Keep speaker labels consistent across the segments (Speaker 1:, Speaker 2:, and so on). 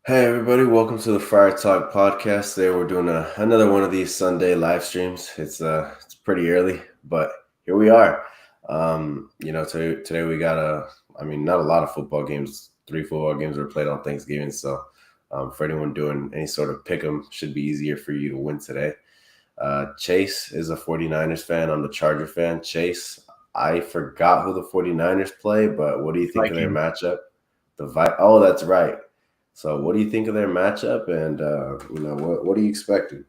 Speaker 1: Hey everybody, welcome to the Friar Talk podcast. Today we're doing another one of these Sunday live streams. It's pretty early, but here we are. Today we got not a lot of football games. 3 football games were played on Thanksgiving, so for anyone doing any sort of pick 'em, should be easier for you to win today. Chase is a 49ers fan. I'm the Charger fan. Chase, I forgot who the 49ers play, but what do you think of their
Speaker 2: Vikings.
Speaker 1: matchup? Oh, that's right. So, what do you think of their matchup, and what are you expecting?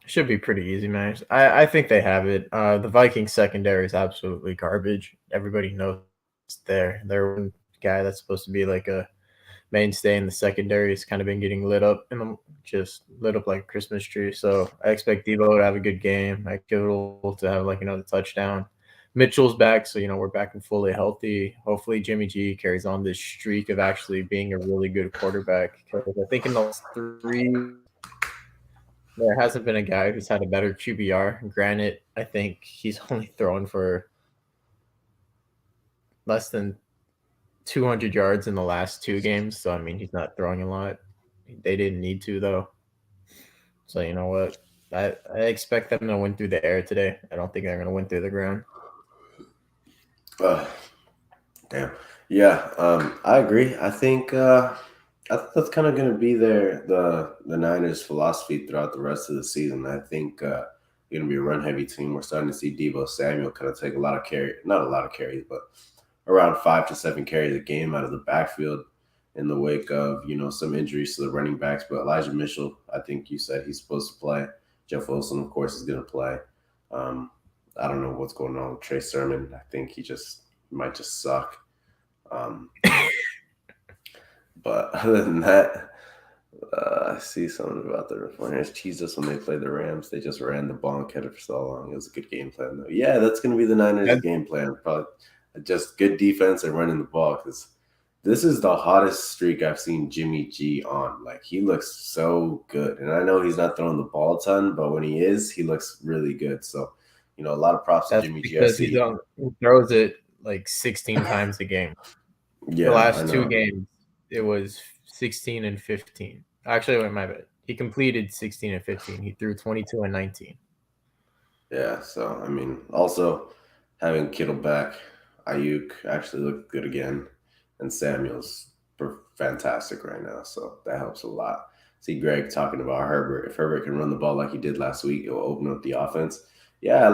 Speaker 2: Should be pretty easy, man. I think they have it. The Vikings secondary is absolutely garbage. Everybody knows it's there. Their one guy that's supposed to be like a mainstay in the secondary has kind of been getting lit up just lit up like a Christmas tree. So I expect Debo to have a good game. I Kittle to have like another touchdown. Mitchell's back, so we're back and fully healthy. Hopefully, Jimmy G carries on this streak of actually being a really good quarterback. Because I think in those three there hasn't been a guy who's had a better QBR. Granted, I think he's only thrown for less than 200 yards in the last 2 games. So, I mean, he's not throwing a lot. They didn't need to, though. So, you know what? I expect them to win through the air today. I don't think they're going to win through the ground.
Speaker 1: Damn. Yeah, I agree. I think that's kind of going to be the Niners' philosophy throughout the rest of the season. I think they're going to be a run heavy team. We're starting to see Debo Samuel kind of take not a lot of carries, but around 5 to 7 carries a game out of the backfield in the wake of some injuries to the running backs. But Elijah Mitchell, I think you said he's supposed to play. Jeff Wilson, of course, is going to play. I don't know what's going on with Trey Sermon. I think he might just suck. But other than that, I see something about the 49ers teased us when they played the Rams. They just ran the ball and kept it for so long. It was a good game plan, though. Yeah, that's going to be the Niners' game plan. Probably just good defense and running the ball, because this is the hottest streak I've seen Jimmy G on. Like, he looks so good. And I know he's not throwing the ball a ton, but when he is, he looks really good. So, a lot of props to
Speaker 2: That's
Speaker 1: Jimmy G. I
Speaker 2: because he
Speaker 1: see.
Speaker 2: throws it like 16 times a game. The
Speaker 1: Yeah, I
Speaker 2: last 2
Speaker 1: know.
Speaker 2: games, it was 16 and 15. Actually, wait, my bad. He completed 16 and 15. He threw 22 and 19.
Speaker 1: Yeah, so also having Kittle back, Ayuk actually looked good again, and Samuel's fantastic right now, so that helps a lot. See Greg talking about Herbert. If Herbert can run the ball like he did last week, it will open up the offense. Yeah,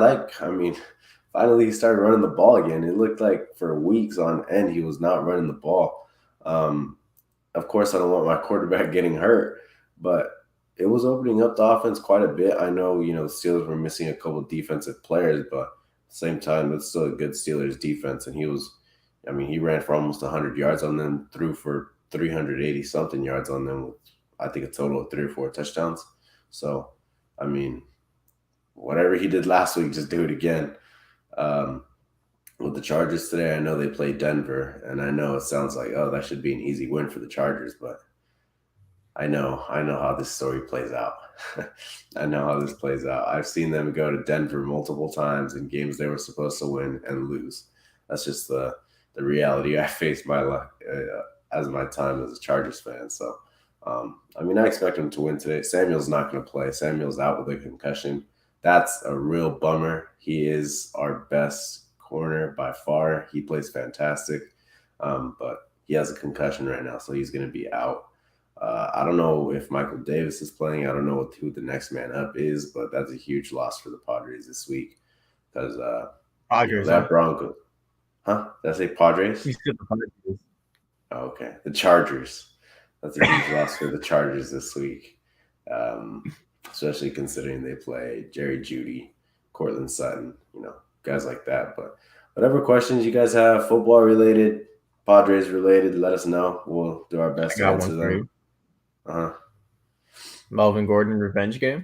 Speaker 1: finally he started running the ball again. It looked like for weeks on end he was not running the ball. Um, of course, I don't want my quarterback getting hurt, but it was opening up the offense quite a bit. I know, the Steelers were missing a couple defensive players, but at the same time, it's still a good Steelers defense. And he ran for almost 100 yards on them, threw for 380 something yards on them, with, I think, a total of 3 or 4 touchdowns. So, I mean, whatever he did last week, just do it again. With the Chargers today, I know they play Denver, and I know it sounds like, oh, that should be an easy win for the Chargers, but I know how this story plays out. I know how this plays out. I've seen them go to Denver multiple times in games they were supposed to win and lose. That's just the reality I face as my time as a Chargers fan. So, I expect them to win today. Samuel's not going to play. Samuel's out with a concussion. That's a real bummer. He is our best corner by far. He plays fantastic, but he has a concussion right now, so he's going to be out. I don't know if Michael Davis is playing. I don't know who the next man up is, but that's a huge loss for the Padres this week, because
Speaker 2: Padres, huh?
Speaker 1: that Broncos. Huh? Did I say Padres?
Speaker 2: You said the Padres.
Speaker 1: Oh, okay, the Chargers. That's a huge loss for the Chargers this week, um, especially considering they play Jerry Jeudy, Cortland Sutton, guys like that. But whatever questions you guys have, football related, Padres related, let us know. We'll do our best
Speaker 2: I
Speaker 1: to
Speaker 2: got
Speaker 1: answer
Speaker 2: one for
Speaker 1: them.
Speaker 2: you. Melvin Gordon revenge game.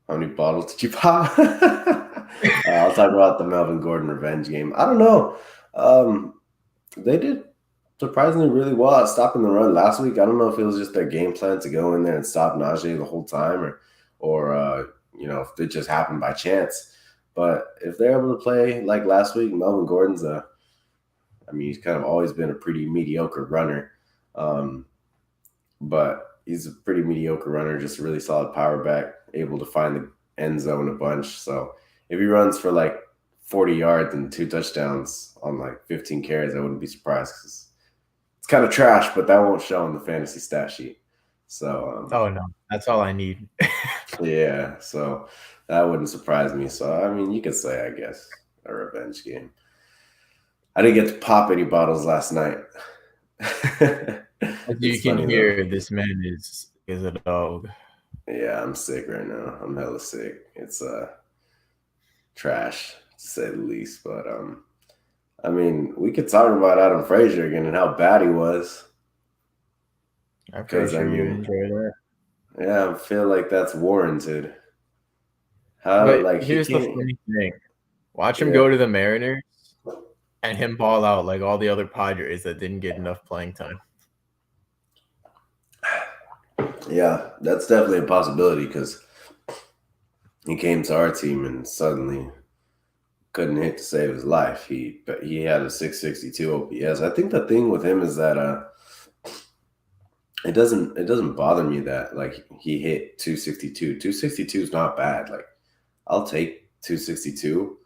Speaker 1: How many bottles did you pop? I'll talk about the Melvin Gordon revenge game. I don't know. They did surprisingly really well at stopping the run last week. I don't know if it was just their game plan to go in there and stop Najee the whole time, or if it just happened by chance. But if they're able to play like last week, Melvin Gordon's a I mean, he's kind of always been a pretty mediocre runner, but he's a pretty mediocre runner, just a really solid power back, able to find the end zone a bunch. So if he runs for like 40 yards and 2 touchdowns on like 15 carries, I wouldn't be surprised because it's kind of trash, but that won't show in the fantasy stat sheet. So
Speaker 2: oh no, that's all I need.
Speaker 1: yeah, so that wouldn't surprise me. So I mean, you could say, I guess, a revenge game. I didn't get to pop any bottles last night.
Speaker 2: As you
Speaker 1: It's
Speaker 2: can
Speaker 1: funny
Speaker 2: hear,
Speaker 1: though.
Speaker 2: this man is a dog.
Speaker 1: Yeah, I'm sick right now. I'm hella sick. It's trash to say the least. But I mean, we could talk about Adam Frazier again and how bad he was.
Speaker 2: I'm pretty
Speaker 1: Because I
Speaker 2: sure you
Speaker 1: mean,
Speaker 2: enjoy that.
Speaker 1: yeah, I feel like that's warranted. How
Speaker 2: But
Speaker 1: like he
Speaker 2: here's the
Speaker 1: can't.
Speaker 2: funny thing: watch him
Speaker 1: Yeah,
Speaker 2: go to the Mariners and him ball out like all the other Padres that didn't get enough playing time.
Speaker 1: yeah, that's definitely a possibility because he came to our team and suddenly couldn't hit to save his life. He had a 662 OPS. I think the thing with him is that it doesn't bother me that like he hit 262. 262 is not bad. Like I'll take 262,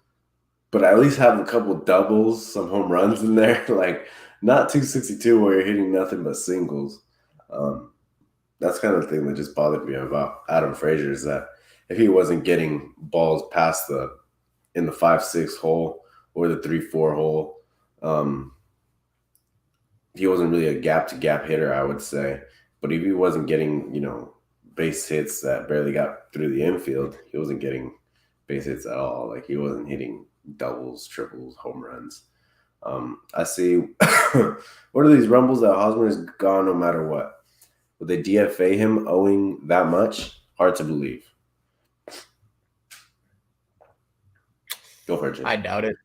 Speaker 1: but I at least have a couple doubles, some home runs in there. Like not 262 where you're hitting nothing but singles. Um, that's kind of the thing that just bothered me about Adam Frazier is that if he wasn't getting balls past the in the 5-6 hole or the 3-4 hole, um, he wasn't really a gap to gap hitter, I would say. But if he wasn't getting, base hits that barely got through the infield, he wasn't getting base hits at all. Like he wasn't hitting doubles, triples, home runs. I see. What are these rumbles that Hosmer is gone no matter what? Would they DFA him owing that much? Hard to believe. Go for it, Jay.
Speaker 2: I doubt it.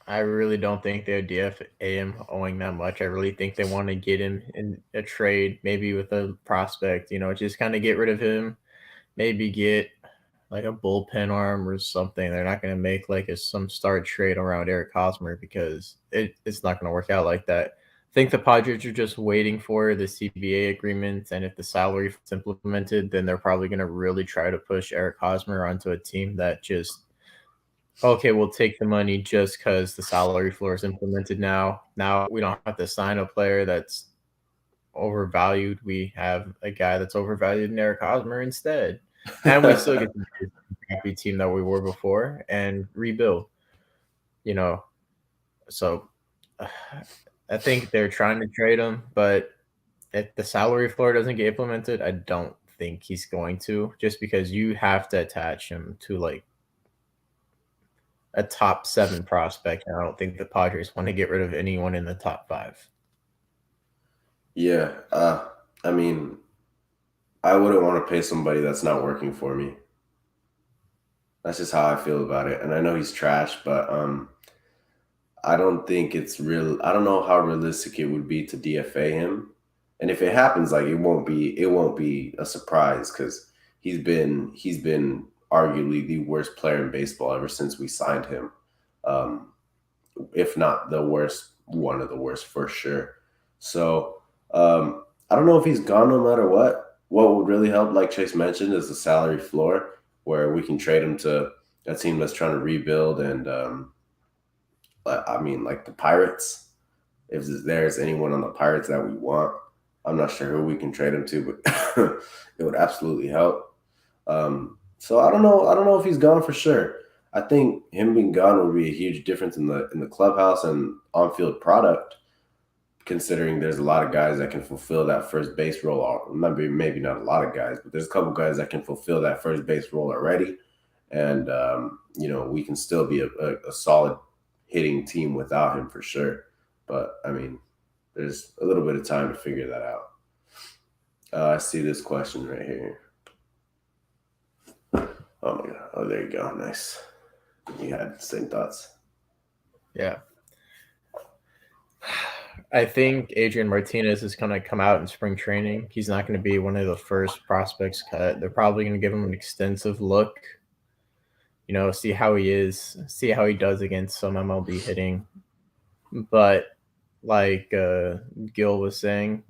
Speaker 2: I really don't think they'll DFA him owing that much. I really think they want to get him in a trade, maybe with a prospect, just kind of get rid of him, maybe get like a bullpen arm or something. They're not going to make like some start trade around Eric Hosmer because it's not going to work out like that. I think the Padres are just waiting for the CBA agreement, and if the salary is implemented, then they're probably going to really try to push Eric Hosmer onto a team that just okay, we'll take the money just because the salary floor is implemented now. Now we don't have to sign a player that's overvalued. We have a guy that's overvalued in Eric Hosmer instead. And we still get the happy team that we were before and rebuild, you know. So I think they're trying to trade him, but if the salary floor doesn't get implemented, I don't think he's going to, just because you have to attach him to like a top 7 prospect. And I don't think the Padres want to get rid of anyone in the top 5.
Speaker 1: Yeah. I mean, I wouldn't want to pay somebody that's not working for me. That's just how I feel about it. And I know he's trash, but I don't think it's real. I don't know how realistic it would be to DFA him. And if it happens, like it won't be a surprise because he's been arguably the worst player in baseball ever since we signed him. Um, if not the worst, one of the worst for sure. So I don't know if he's gone no matter what. What would really help, like Chase mentioned, is the salary floor where we can trade him to a team that's trying to rebuild. And I mean, like the Pirates, if there's anyone on the Pirates that we want, I'm not sure who we can trade him to, but it would absolutely help. So I don't know. I don't know if he's gone for sure. I think him being gone would be a huge difference in the clubhouse and on-field product, considering there's a lot of guys that can fulfill that first base role. Maybe not a lot of guys, but there's a couple guys that can fulfill that first base role already. And, we can still be a solid hitting team without him for sure. But, I mean, there's a little bit of time to figure that out. I see this question right here. Oh, my God. Oh, there you go. Nice. You had the same thoughts.
Speaker 2: Yeah. I think Adrian Martinez is going to come out in spring training. He's not going to be one of the first prospects cut. They're probably going to give him an extensive look, see how he is, see how he does against some MLB hitting. But like Gil was saying.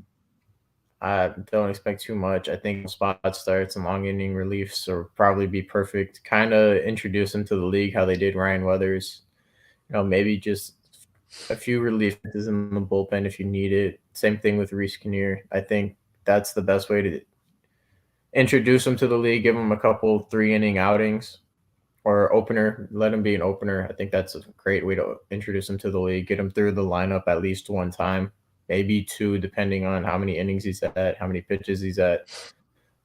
Speaker 2: I don't expect too much. I think spot starts and long inning reliefs will probably be perfect. Kind of introduce him to the league how they did Ryan Weathers. Maybe just a few reliefs in the bullpen if you need it. Same thing with Reese Kinnear. I think that's the best way to introduce him to the league. Give him a couple 3 inning outings or opener. Let him be an opener. I think that's a great way to introduce him to the league. Get him through the lineup at least one time, maybe two, depending on how many innings he's at, how many pitches he's at.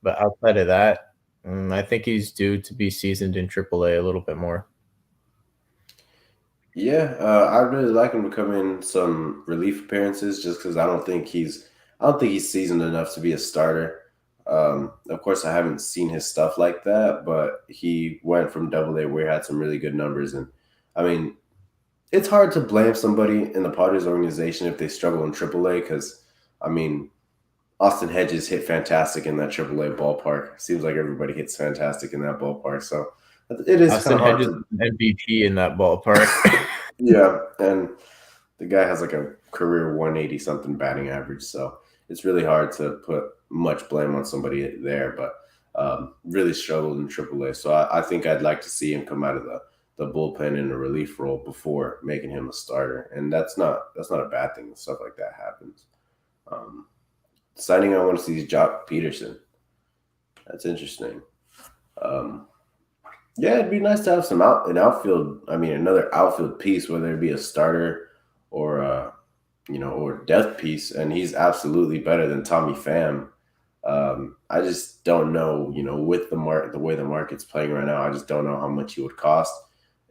Speaker 2: But outside of that, I think he's due to be seasoned in AAA a little bit more.
Speaker 1: Yeah, I really like him to come in some relief appearances, just because I don't think he's seasoned enough to be a starter. Of course, I haven't seen his stuff like that, but he went from Double A where he had some really good numbers, and I mean, it's hard to blame somebody in the Padres organization if they struggle in AAA, because I mean, Austin Hedges hit fantastic in that AAA ballpark. Seems like everybody hits fantastic in that ballpark, so it is kind
Speaker 2: Austin
Speaker 1: of hard
Speaker 2: Hedges
Speaker 1: to.
Speaker 2: MVP in that ballpark.
Speaker 1: Yeah, and the guy has like a career 180 something batting average, so it's really hard to put much blame on somebody there. But really struggled in AAA, so I think I'd like to see him come out of the bullpen in a relief role before making him a starter, and that's not a bad thing. Stuff like that happens. Um, Signing I want to see is Jock Peterson. That's interesting. Um, Yeah, it'd be nice to have an outfield. I mean, another outfield piece, whether it be a starter or or depth piece, and he's absolutely better than Tommy Pham. I just don't know, with the way the market's playing right now, I just don't know how much he would cost,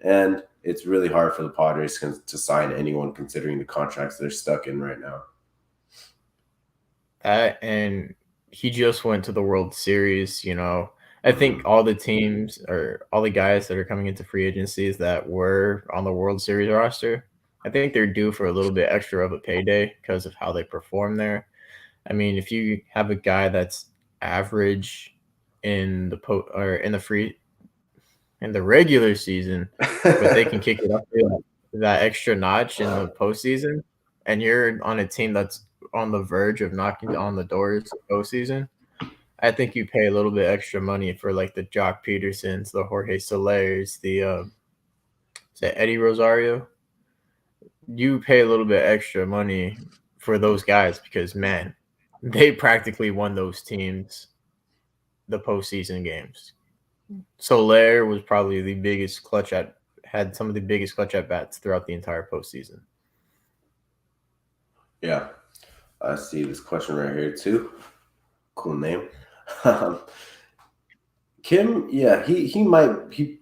Speaker 1: and it's really hard for the Padres to sign anyone considering the contracts they're stuck in right now.
Speaker 2: And he just went to the World Series. I think
Speaker 1: Mhm.
Speaker 2: all the teams or all the guys that are coming into free agencies that were on the World Series roster, I think they're due for a little bit extra of a payday because of how they perform there. I mean, if you have a guy that's average in or in the regular season, but they can kick it up to that extra notch in the postseason, and you're on a team that's on the verge of knocking on the doors of postseason, I think you pay a little bit extra money for like the Jock Petersons, the Jorge Solers, the is that Eddie Rosario? You pay a little bit extra money for those guys because man, they practically won those teams the postseason games. Soler was probably the biggest had some of the biggest clutch at bats throughout the entire postseason.
Speaker 1: Yeah, I see this question right here too. Cool name. Um, Kim, yeah, he might he.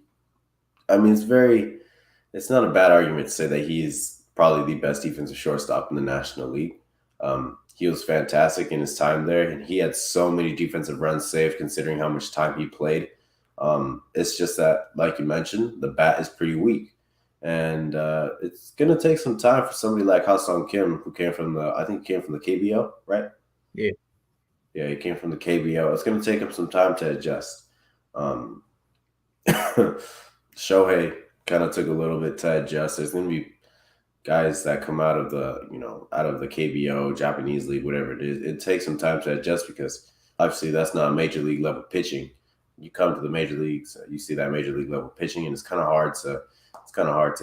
Speaker 1: I mean, it's not a bad argument to say that he's probably the best defensive shortstop in the National League. He was fantastic in his time there, and he had so many defensive runs saved considering how much time he played. It's just that, like you mentioned, the bat is pretty weak, and it's gonna take some time for somebody like Ha-Seong Kim, who came from I think he came from the KBO, right?
Speaker 2: Yeah.
Speaker 1: Yeah, he came from the KBO. It's gonna take him some time to adjust. Um, Shohei kind of took a little bit to adjust. There's going to be guys that come out of out of the KBO, Japanese league, whatever it is. It takes some time to adjust because obviously that's not major league level pitching. You come to the major leagues, you see that major league level pitching, and it's kind of hard to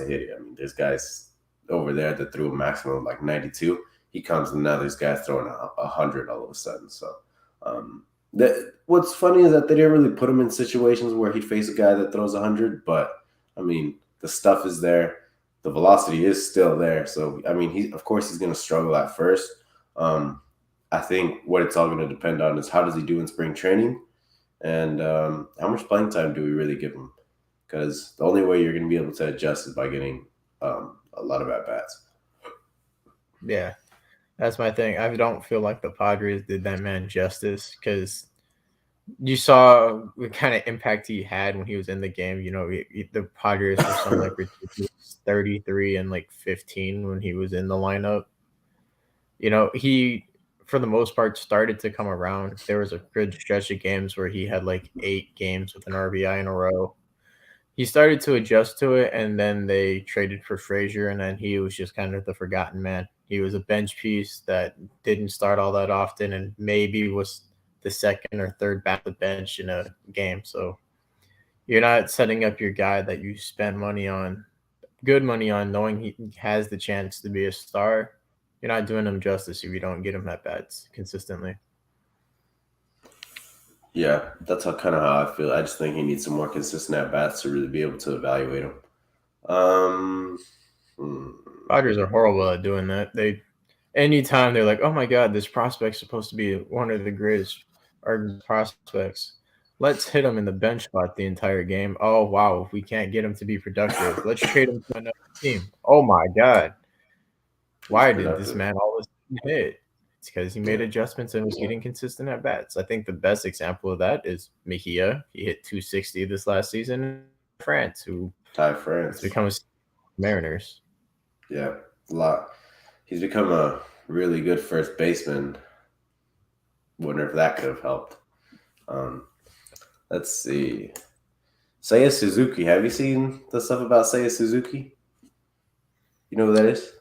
Speaker 1: hit it. I mean, there's guys over there that threw a maximum of like 92. He comes and now there's guys throwing 100 all of a sudden. So what's funny is that they didn't really put him in situations where he'd face a guy that throws 100, but I mean, the stuff is there. The velocity is still there. So, I mean, of course he's going to struggle at first. I think what it's all going to depend on is how does he do in spring training and how much playing time do we really give him? Because the only way you're going to be able to adjust is by getting a lot of at-bats.
Speaker 2: Yeah. That's my thing. I don't feel like the Padres did that man justice because you saw the kind of impact he had when he was in the game. The Padres were some like ridiculous 33 and like 15 when he was in the lineup. He for the most part started to come around. There was a good stretch of games where he had like 8 games with an RBI in a row. he started to adjust to it, and then they traded for Frazier, and then he was just kind of the forgotten man. He was a bench piece that didn't start all that often, and maybe was the second or third back of the bench in a game. So you're not setting up your guy that you spend money on, good money on, knowing he has the chance to be a star. You're not doing him justice if you don't get him at bats consistently.
Speaker 1: Yeah, that's kind of how I feel. I just think he needs some more consistent at bats to really be able to evaluate him. Um, hmm.
Speaker 2: Padres are horrible at doing that. Anytime they're like, "Oh my God, this prospect's supposed to be one of the greatest prospects. Let's hit him in the bench spot the entire game. Oh wow, if we can't get him to be productive, let's trade him to another team. Oh my God,
Speaker 1: He's
Speaker 2: why did this
Speaker 1: productive.
Speaker 2: man always hit? It's because he made
Speaker 1: Yeah.
Speaker 2: adjustments and was getting consistent at bats. I think the best example of that is Mejia. He hit 260 this last season in France, who
Speaker 1: Ty
Speaker 2: has
Speaker 1: France.
Speaker 2: become a Mariners.
Speaker 1: Yeah, a lot. He's become a really good first baseman. Wonder if that could have helped. Um, let's see. Seiya Suzuki. Have you seen the stuff about Seiya Suzuki? You know who that is?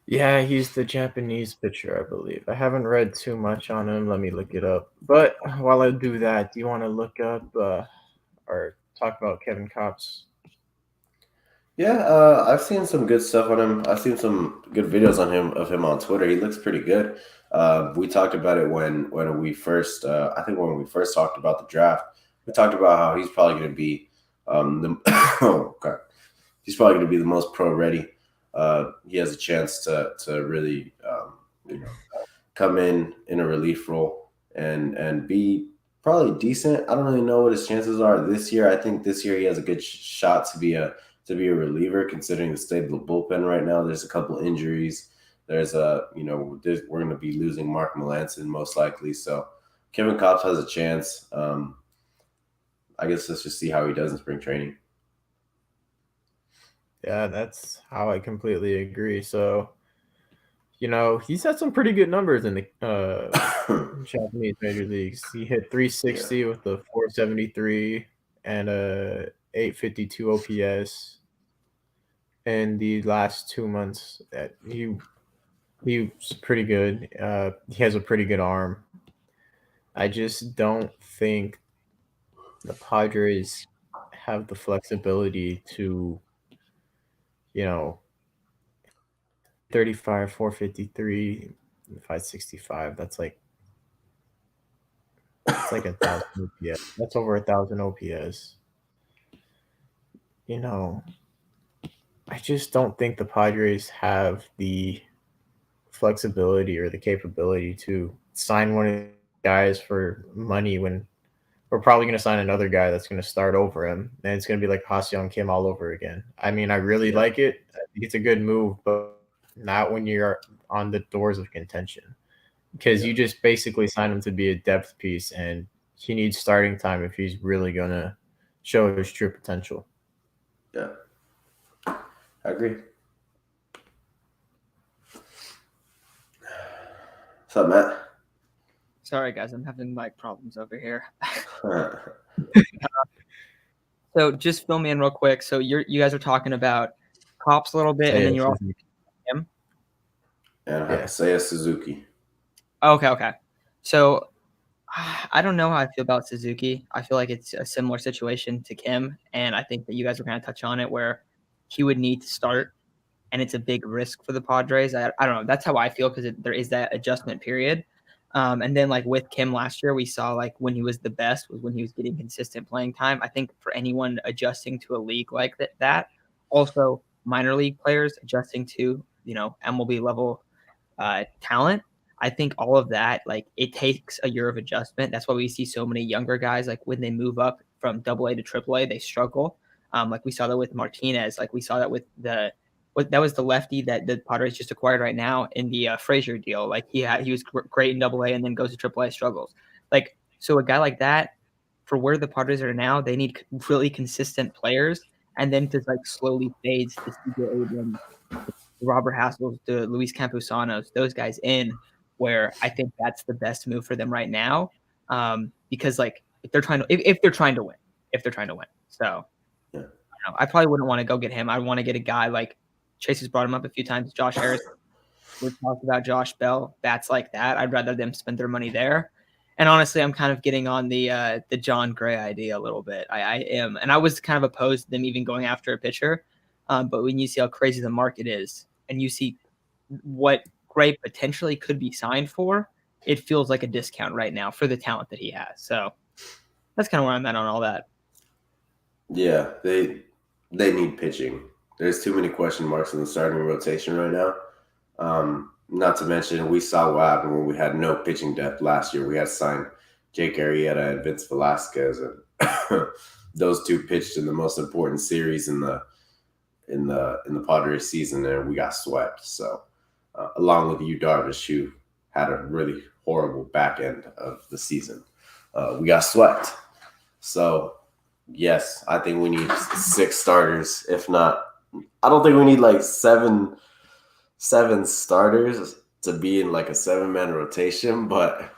Speaker 2: Yeah, he's the Japanese pitcher, I believe. I haven't read too much on him. Let me look it up. But while I do that, do you want to look up or talk about Kevin Kopps?
Speaker 1: Yeah, I've seen some good stuff on him. I've seen some good videos on him of him on Twitter. He looks pretty good. We talked about it when we first, I think when we first talked about the draft, we talked about how he's probably going to be the oh god, he's probably going to be the most pro ready. He has a chance to really you know come in a relief role and be probably decent. I don't really know what his chances are this year. I think this year he has a good shot to be a reliever, considering the state of the bullpen right now. There's a couple injuries. There's we're going to be losing Mark Melanson most likely. So Kevin Kopps has a chance. I guess let's just see how he does in spring training.
Speaker 2: Yeah, that's how I completely agree. So, he's had some pretty good numbers in the Japanese major leagues. He hit
Speaker 1: Yeah,
Speaker 2: 360 with a 473 and a 852 OPS in the last 2 months. That he's pretty good. He has a pretty good arm. I just don't think the Padres have the flexibility to, you know, 35, 453, 565. That's like 1,000 OPS. That's over 1,000 OPS. You know, I just don't think the Padres have the flexibility or the capability to sign one of the guys for money when we're probably going to sign another guy that's going to start over him, and it's going to be like Ha-Seong Kim all over again. I mean, I really
Speaker 1: yeah,
Speaker 2: like it. I think it's a good move, but not when you're on the doors of contention, because
Speaker 1: yeah,
Speaker 2: you just basically sign him to be a depth piece, and he needs starting time if he's really going to show his true potential.
Speaker 1: yeah. I agree. What's up, Matt?
Speaker 3: Sorry, guys, I'm having mic problems over here. So just fill me in real quick. So you guys are talking about Cops a little bit, and then you're also him.
Speaker 1: And
Speaker 2: Yeah.
Speaker 1: Seiya Suzuki.
Speaker 3: Okay. So I don't know how I feel about Suzuki. I feel like it's a similar situation to Kim, and I think that you guys were going to touch on it where he would need to start, and it's a big risk for the Padres. I don't know. That's how I feel because there is that adjustment period. And then like with Kim last year, we saw like when he was the best was when he was getting consistent playing time. I think for anyone adjusting to a league like that, also minor league players adjusting to MLB level talent. I think all of that, like it takes a year of adjustment. That's why we see so many younger guys, like when they move up from AA to AAA, they struggle. Like we saw that with Martinez, like we saw that with that was the lefty that the Padres just acquired right now in the Frazier deal. Like he was great in AA and then goes to AAA, struggles. Like so, a guy like that, for where the Padres are now, they need really consistent players, and then to like slowly fades the CJ Abrams, Robert Hassels, the Luis Camposanos, those guys in, where I think that's the best move for them right now. Because like if they're trying to win. So know. I probably wouldn't want to go get him. I want to get a guy like Chase has brought him up a few times. Josh Harris. We've talked about Josh Bell. Bats like that. I'd rather them spend their money there. And honestly, I'm kind of getting on the John Gray idea a little bit. I am, and I was kind of opposed to them even going after a pitcher. But when you see how crazy the market is, and you see what Gray potentially could be signed for, it feels like a discount right now for the talent that he has. So that's kind of where I'm at on all that.
Speaker 1: Yeah, they need pitching. There's too many question marks in the starting rotation right now. Not to mention, we saw what happened when we had no pitching depth last year. We had signed Jake Arrieta and Vince Velasquez, and those two pitched in the most important series in the Padres season, and we got swept. So, along with Yu Darvish, who had a really horrible back end of the season, we got swept. So, yes, I think we need 6 starters. If not, I don't think we need like seven starters to be in like a 7-man rotation, but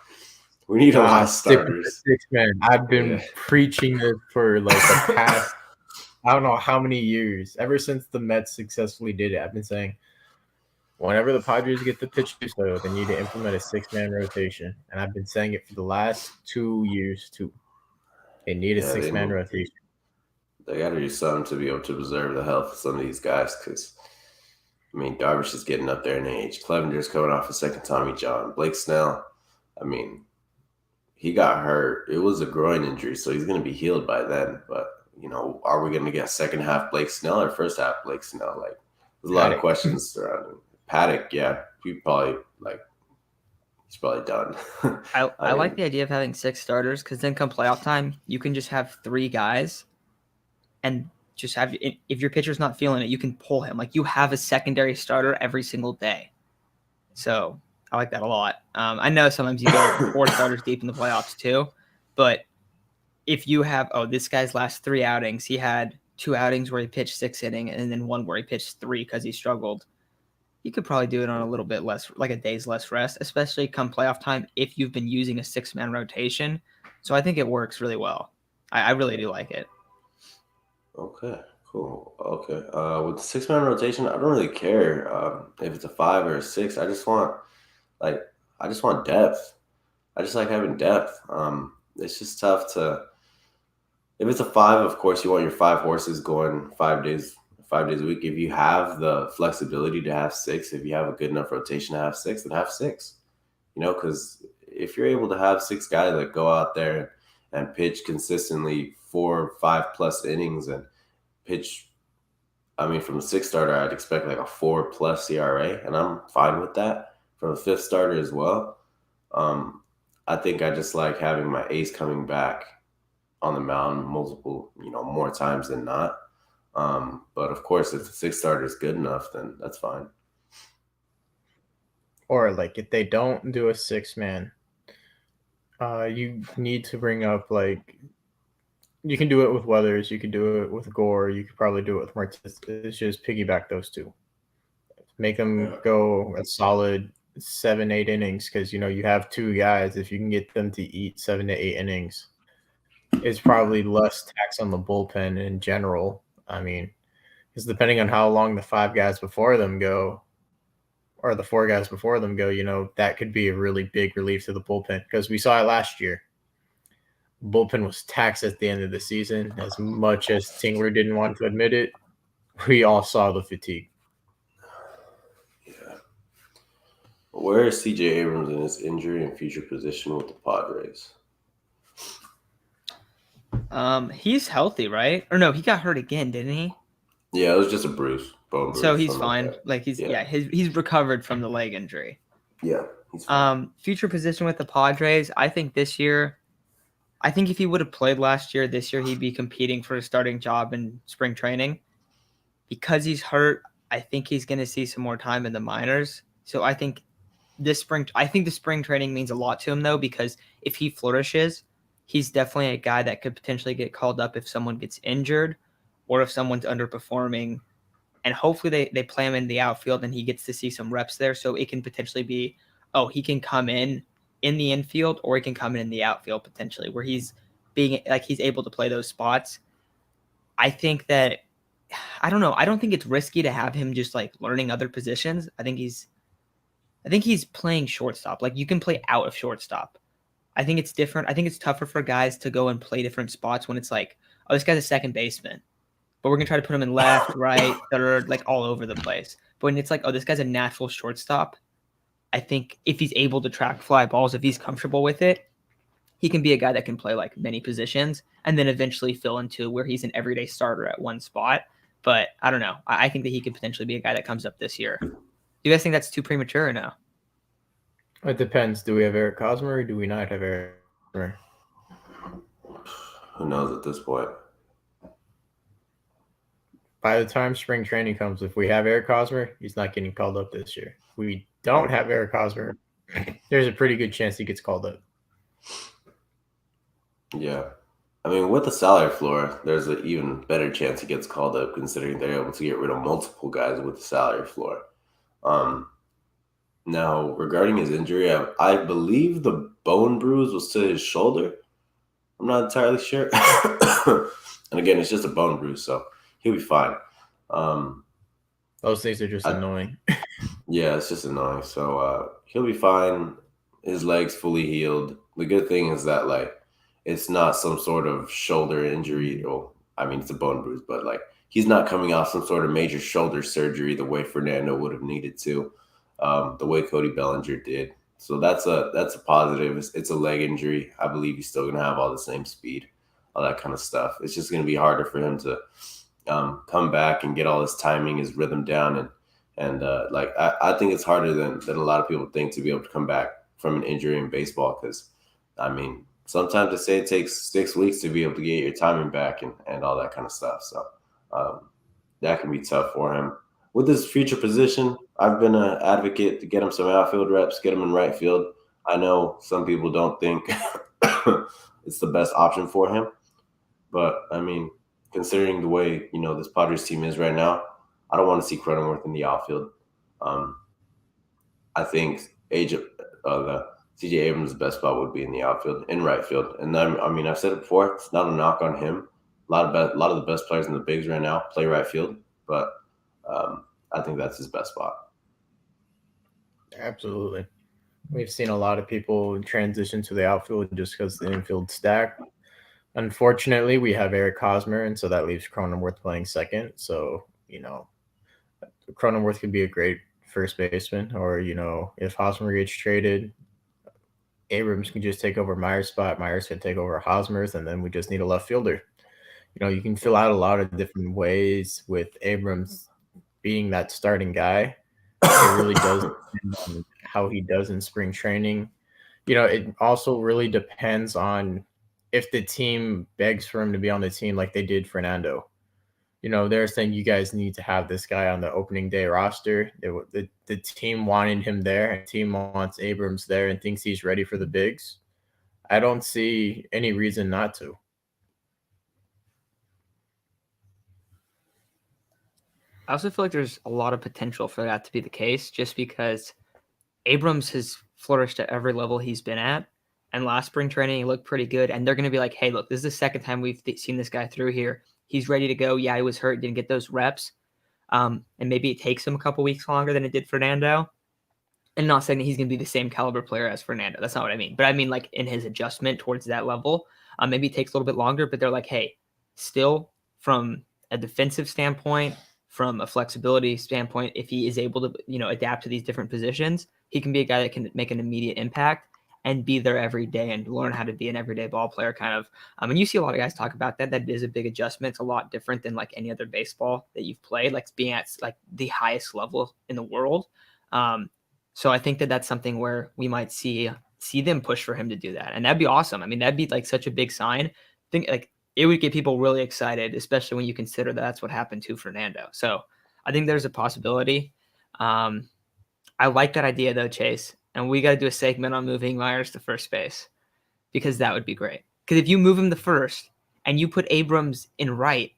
Speaker 1: we need a lot of starters.
Speaker 2: 6-man. I've been preaching this for like the past, I don't know how many years. Ever since the Mets successfully did it, I've been saying whenever the Padres get the pitchers, so they need to implement a 6-man rotation. And I've been saying it for the last 2 years too. They need a 6-man rotation.
Speaker 1: They got to do something to be able to preserve the health of some of these guys, because I mean, Darvish is getting up there in age. Clevenger's coming off a second Tommy John. Blake Snell, I mean, he got hurt. It was a groin injury, so he's going to be healed by then. But, you know, are we going to get second half Blake Snell or first half Blake Snell? Like, there's a lot of questions surrounding Paddock. Yeah, he's probably done.
Speaker 3: I like the idea of having 6 starters, because then come playoff time, you can just have 3 guys and just have, if your pitcher's not feeling it, you can pull him. Like, you have a secondary starter every single day. So I like that a lot. I know sometimes you go 4 starters deep in the playoffs too, but if you have, this guy's last 3 outings, he had 2 outings where he pitched 6 innings and then 1 where he pitched 3 because he struggled. You could probably do it on a little bit less, like a day's less rest, especially come playoff time if you've been using a 6-man rotation. So I think it works really well. I really do like it.
Speaker 1: Okay, cool. Okay. With the 6-man rotation, I don't really care if it's a 5 or a 6. I just want depth. I just like having depth. It's just tough to. If it's a 5, of course, you want your 5 horses going 5 days a week. If you have the flexibility to have 6, if you have a good enough rotation to have 6, then have 6. You know, because if you're able to have 6 guys that go out there and pitch consistently 4, 5+ innings and pitch, I mean, from a 6 starter, I'd expect like a 4+ ERA, and I'm fine with that. From a 5th starter as well. I think I just like having my ace coming back on the mound more times than not. But of course, if the 6th starter is good enough, then that's fine.
Speaker 2: Or like if they don't do a 6-man, you need to bring up like, you can do it with Weathers, you could do it with Gore, you could probably do it with Martinez. It's just piggyback those 2. Make them go a solid 7-8 innings, because you have 2 guys. If you can get them to eat 7 to 8 innings, it's probably less tax on the bullpen in general. I mean, because depending on how long the 5 guys before them go, or the 4 guys before them go, that could be a really big relief to the bullpen, because we saw it last year. Bullpen was taxed at the end of the season. As much as Tingler didn't want to admit it, we all saw the fatigue.
Speaker 1: Yeah. Where is CJ Abrams in his injury and future position with the Padres?
Speaker 3: He's healthy, right? Or no, he got hurt again, didn't he?
Speaker 1: Yeah, it was just a bruise, bone bruise.
Speaker 3: So he's fine. He's recovered from the leg injury.
Speaker 1: Yeah, he's fine.
Speaker 3: Future position with the Padres, I think this year, I think if he would have played last year, this year he'd be competing for a starting job in spring training. Because he's hurt, I think he's going to see some more time in the minors. So I think the spring training means a lot to him, though, because if he flourishes, he's definitely a guy that could potentially get called up if someone gets injured or if someone's underperforming. And hopefully they play him in the outfield and he gets to see some reps there. So it can potentially be, he can come in the infield, or he can come in the outfield potentially, where he's able to play those spots. I think that I don't know. I don't think it's risky to have him just like learning other positions. I think he's playing shortstop. Like you can play out of shortstop. I think it's different. I think it's tougher for guys to go and play different spots when it's like, oh, this guy's a second baseman, but we're gonna try to put him in left, right, third, like all over the place. But when it's like, oh, this guy's a natural shortstop, I think if he's able to track fly balls, if he's comfortable with it, he can be a guy that can play like many positions and then eventually fill into where he's an everyday starter at one spot. But I don't know. I think that he could potentially be a guy that comes up this year. Do you guys think that's too premature or no?
Speaker 2: It depends. Do we have Eric Hosmer or do we not have Eric Hosmer?
Speaker 1: Who knows at this point?
Speaker 2: By the time spring training comes, if we have Eric Hosmer, he's not getting called up this year. If we don't have Eric Hosmer, there's a pretty good chance he gets called up.
Speaker 1: Yeah. I mean, with the salary floor, there's an even better chance he gets called up considering they're able to get rid of multiple guys with the salary floor. Now, regarding his injury, I believe the bone bruise was to his shoulder. I'm not entirely sure. And again, it's just a bone bruise, so he'll be fine.
Speaker 2: Those things are just annoying.
Speaker 1: Yeah, it's just annoying. So he'll be fine. His leg's fully healed. The good thing is that, like, it's not some sort of shoulder injury. Or, I mean, it's a bone bruise, but, like, he's not coming off some sort of major shoulder surgery the way Fernando would have needed to, the way Cody Bellinger did. So that's a positive. It's a leg injury. I believe he's still going to have all the same speed, all that kind of stuff. It's just going to be harder for him to come back and get all his timing, his rhythm down. And I think it's harder than a lot of people think to be able to come back from an injury in baseball because, I mean, sometimes they say it takes 6 weeks to be able to get your timing back and all that kind of stuff. So that can be tough for him. With his future position, I've been an advocate to get him some outfield reps, get him in right field. I know some people don't think it's the best option for him. But, I mean, considering the way, this Padres team is right now, I don't want to see Cronenworth in the outfield. I think the CJ Abrams' best spot would be in the outfield, in right field. And I've said it before, it's not a knock on him. A lot of the best players in the bigs right now play right field, but I think that's his best spot.
Speaker 2: Absolutely. We've seen a lot of people transition to the outfield just because the infield stacked. Unfortunately, we have Eric Hosmer, and so that leaves Cronenworth playing second. So, Cronenworth could be a great first baseman, or, if Hosmer gets traded, Abrams can just take over Meyer's spot. Myers can take over Hosmer's, and then we just need a left fielder. You can fill out a lot of different ways with Abrams being that starting guy. It really does depend on how he does in spring training. It also really depends on if the team begs for him to be on the team like they did Fernando. They're saying you guys need to have this guy on the opening day roster. The team wanted him there, and the team wants Abrams there and thinks he's ready for the bigs. I don't see any reason not to.
Speaker 3: I also feel like there's a lot of potential for that to be the case just because Abrams has flourished at every level he's been at. And last spring training, he looked pretty good. And they're going to be like, hey, look, this is the second time we've seen this guy through here. He's ready to go. Yeah, he was hurt, didn't get those reps. And maybe it takes him a couple weeks longer than it did Fernando. And not saying that he's going to be the same caliber player as Fernando. That's not what I mean. But I mean, like, in his adjustment towards that level, maybe it takes a little bit longer. But they're like, hey, still from a defensive standpoint, from a flexibility standpoint, if he is able to, adapt to these different positions, he can be a guy that can make an immediate impact and be there every day and learn how to be an everyday ball player kind of. And you see a lot of guys talk about that. That is a big adjustment. It's a lot different than like any other baseball that you've played, like being at like the highest level in the world. So I think that that's something where we might see them push for him to do that. And that'd be awesome. I mean, that'd be like such a big sign. I think like it would get people really excited, especially when you consider that that's what happened to Fernando. So I think there's a possibility. I like that idea though, Chase. And we got to do a segment on moving Myers to first base because that would be great. Because if you move him to first and you put Abrams in right,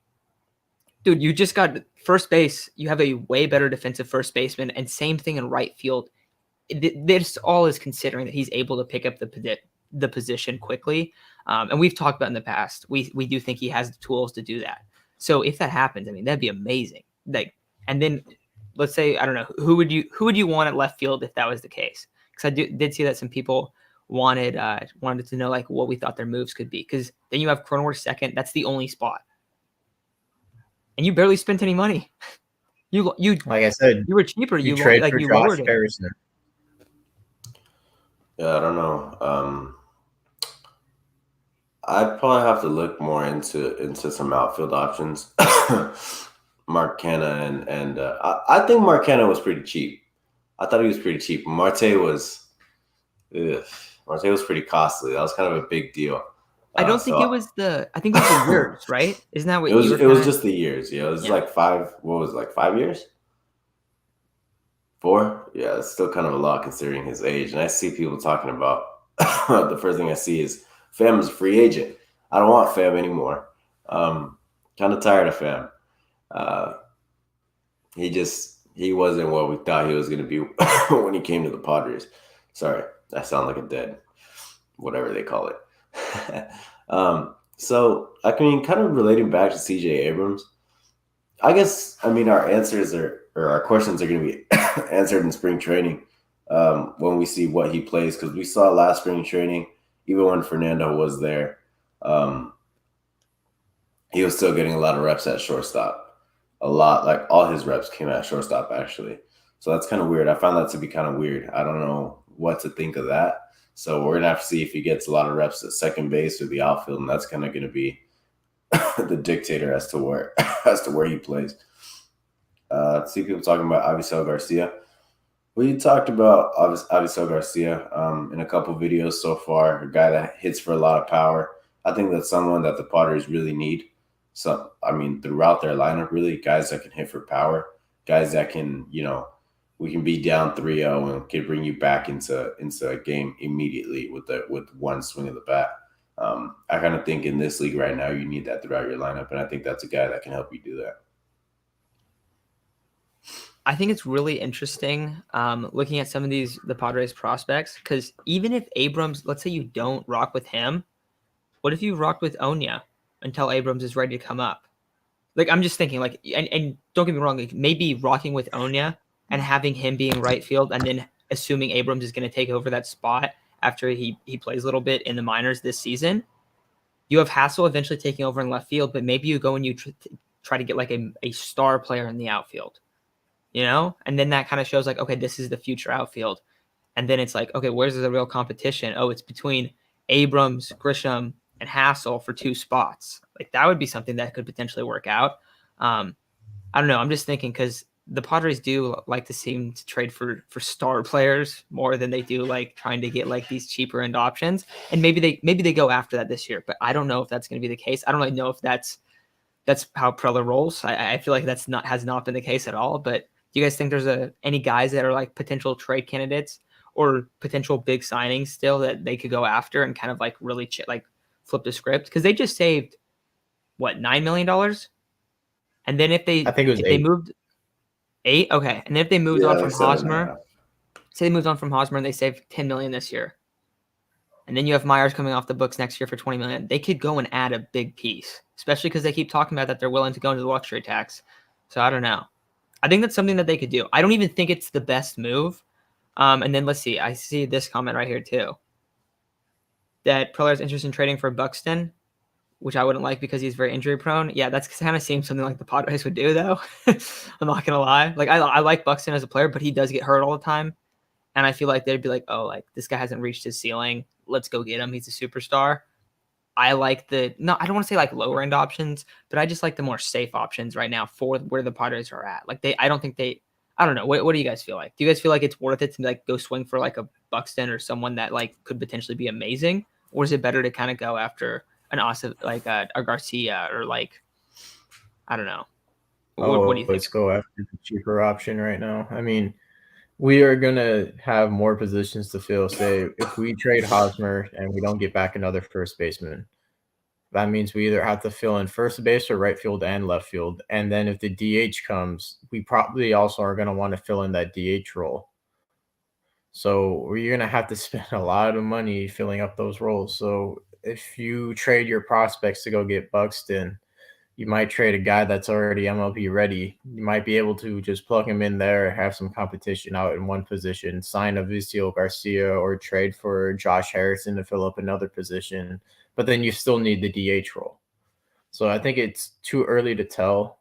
Speaker 3: dude, you just got first base. You have a way better defensive first baseman, and same thing in right field. This all is considering that he's able to pick up the position quickly. And we've talked about in the past, we do think he has the tools to do that. So if that happens, I mean, that'd be amazing. Like, and then let's say, I don't know, who would you want at left field if that was the case? Because I did see that some people wanted to know like what we thought their moves could be. Because then you have Cronenworth second. That's the only spot, and you barely spent any money. You
Speaker 2: like I said,
Speaker 3: you were cheaper.
Speaker 2: you
Speaker 3: You
Speaker 2: trade
Speaker 3: like
Speaker 2: for
Speaker 3: you
Speaker 2: Josh
Speaker 3: lowered it.
Speaker 2: Harrison.
Speaker 1: Yeah, I don't know. I'd probably have to look more into some outfield options. Mark Canna and I think Mark Canna was pretty cheap. I thought he was pretty cheap. Marte was pretty costly. That was kind of a big deal.
Speaker 3: I don't think it was I think it was the years, right? Isn't that what
Speaker 1: it was?
Speaker 3: you were
Speaker 1: It was just the years. Yeah, it was like 5. What was it, like 5 years? 4? Yeah, it's still kind of a lot considering his age. And I see people talking about the first thing I see is Pham is a free agent. I don't want Pham anymore. Kind of tired of Pham. He wasn't what we thought he was going to be when he came to the Padres. Sorry, I sound like a dead, whatever they call it. So, I mean, kind of relating back to CJ Abrams, I guess, I mean, our answers or our questions are going to be answered in spring training when we see what he plays. Because we saw last spring training, even when Fernando was there, he was still getting a lot of reps at shortstop. A lot, like all his reps came at shortstop, actually. So that's kind of weird. I found that to be kind of weird. I don't know what to think of that. So we're going to have to see if he gets a lot of reps at second base or the outfield, and that's kind of going to be the dictator as to where he plays. See people talking about Avisel Garcia. We talked about Avisel Garcia in a couple videos so far, a guy that hits for a lot of power. I think that's someone that the Padres really need. So, I mean, throughout their lineup, really, guys that can hit for power, guys that can, we can be down 3-0 and can bring you back into a game immediately with one swing of the bat. I kind of think in this league right now, you need that throughout your lineup, and I think that's a guy that can help you do that.
Speaker 3: I think it's really interesting looking at some of the Padres prospects, because even if Abrams, let's say you don't rock with him, what if you rocked with Onya until Abrams is ready to come up? Like, I'm just thinking, like, and don't get me wrong, like maybe rocking with Onya and having him being right field, and then assuming Abrams is going to take over that spot after he plays a little bit in the minors this season. You have Hassel eventually taking over in left field, but maybe you go and you try to get like a star player in the outfield, and then that kind of shows like, okay, this is the future outfield. And then it's like, okay, where's the real competition? Oh, it's between Abrams, Grisham, and Hassel for 2 spots. Like, that would be something that could potentially work out. I don't know. I'm just thinking, because the Padres do like to seem to trade for star players more than they do like trying to get like these cheaper end options. And maybe they go after that this year, but I don't know if that's going to be the case. I don't really know if that's how Preller rolls. I feel like has not been the case at all. But do you guys think there's any guys that are like potential trade candidates or potential big signings still that they could go after and kind of like really flip the script? Because they just saved what, $9 million, and then if they moved 8, okay, and then if they moved on from Hosmer, say they moved on from Hosmer and they saved $10 million this year, and then you have Myers coming off the books next year for $20 million, they could go and add a big piece, especially because they keep talking about that they're willing to go into the luxury tax. So I don't know. I think that's something that they could do. I don't even think it's the best move. And then let's see. I see this comment right here too, that Preller's interested in trading for Buxton, which I wouldn't like because he's very injury prone. Yeah, that's kind of seems something like the Padres would do, though. I'm not gonna lie. Like, I like Buxton as a player, but he does get hurt all the time, and I feel like they'd be like, oh, like this guy hasn't reached his ceiling. Let's go get him. He's a superstar. I like I don't want to say like lower end options, but I just like the more safe options right now for where the Padres are at. Like, I don't know. What do you guys feel like? Do you guys feel like it's worth it to like go swing for like a Buxton or someone that like could potentially be amazing, or is it better to kind of go after an awesome like a Garcia or like, I don't know. What do you think?
Speaker 2: Let's go after the cheaper option right now. I mean, we are gonna have more positions to fill. Say if we trade Hosmer and we don't get back another first baseman, that means we either have to fill in first base or right field and left field. And then if the DH comes, we probably also are gonna want to fill in that DH role. So we're gonna have to spend a lot of money filling up those roles. So if you trade your prospects to go get Buxton, You might trade a guy that's already MLB ready. You might be able to just plug him in there, have some competition out in one position, sign a Avisail Garcia, or trade for Josh Harrison to fill up another position. But then you still need the DH role. So I think it's too early to tell,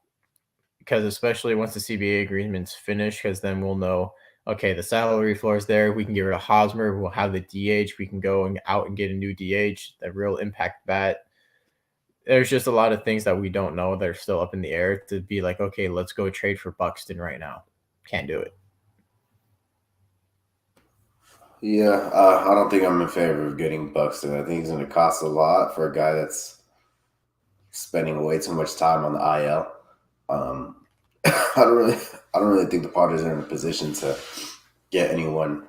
Speaker 2: because especially once the CBA agreement's finished, because then we'll know, okay, the salary floor is there. We can get rid of Hosmer. We'll have the DH. We can go out and get a new DH, that real impact bat. There's just a lot of things that we don't know that are still up in the air to be like, okay, let's go trade for Buxton right now. Can't do it.
Speaker 1: Yeah, I don't think I'm in favor of getting Buxton. I think he's going to cost a lot for a guy that's spending way too much time on the IL. I don't really think the Padres are in a position to get anyone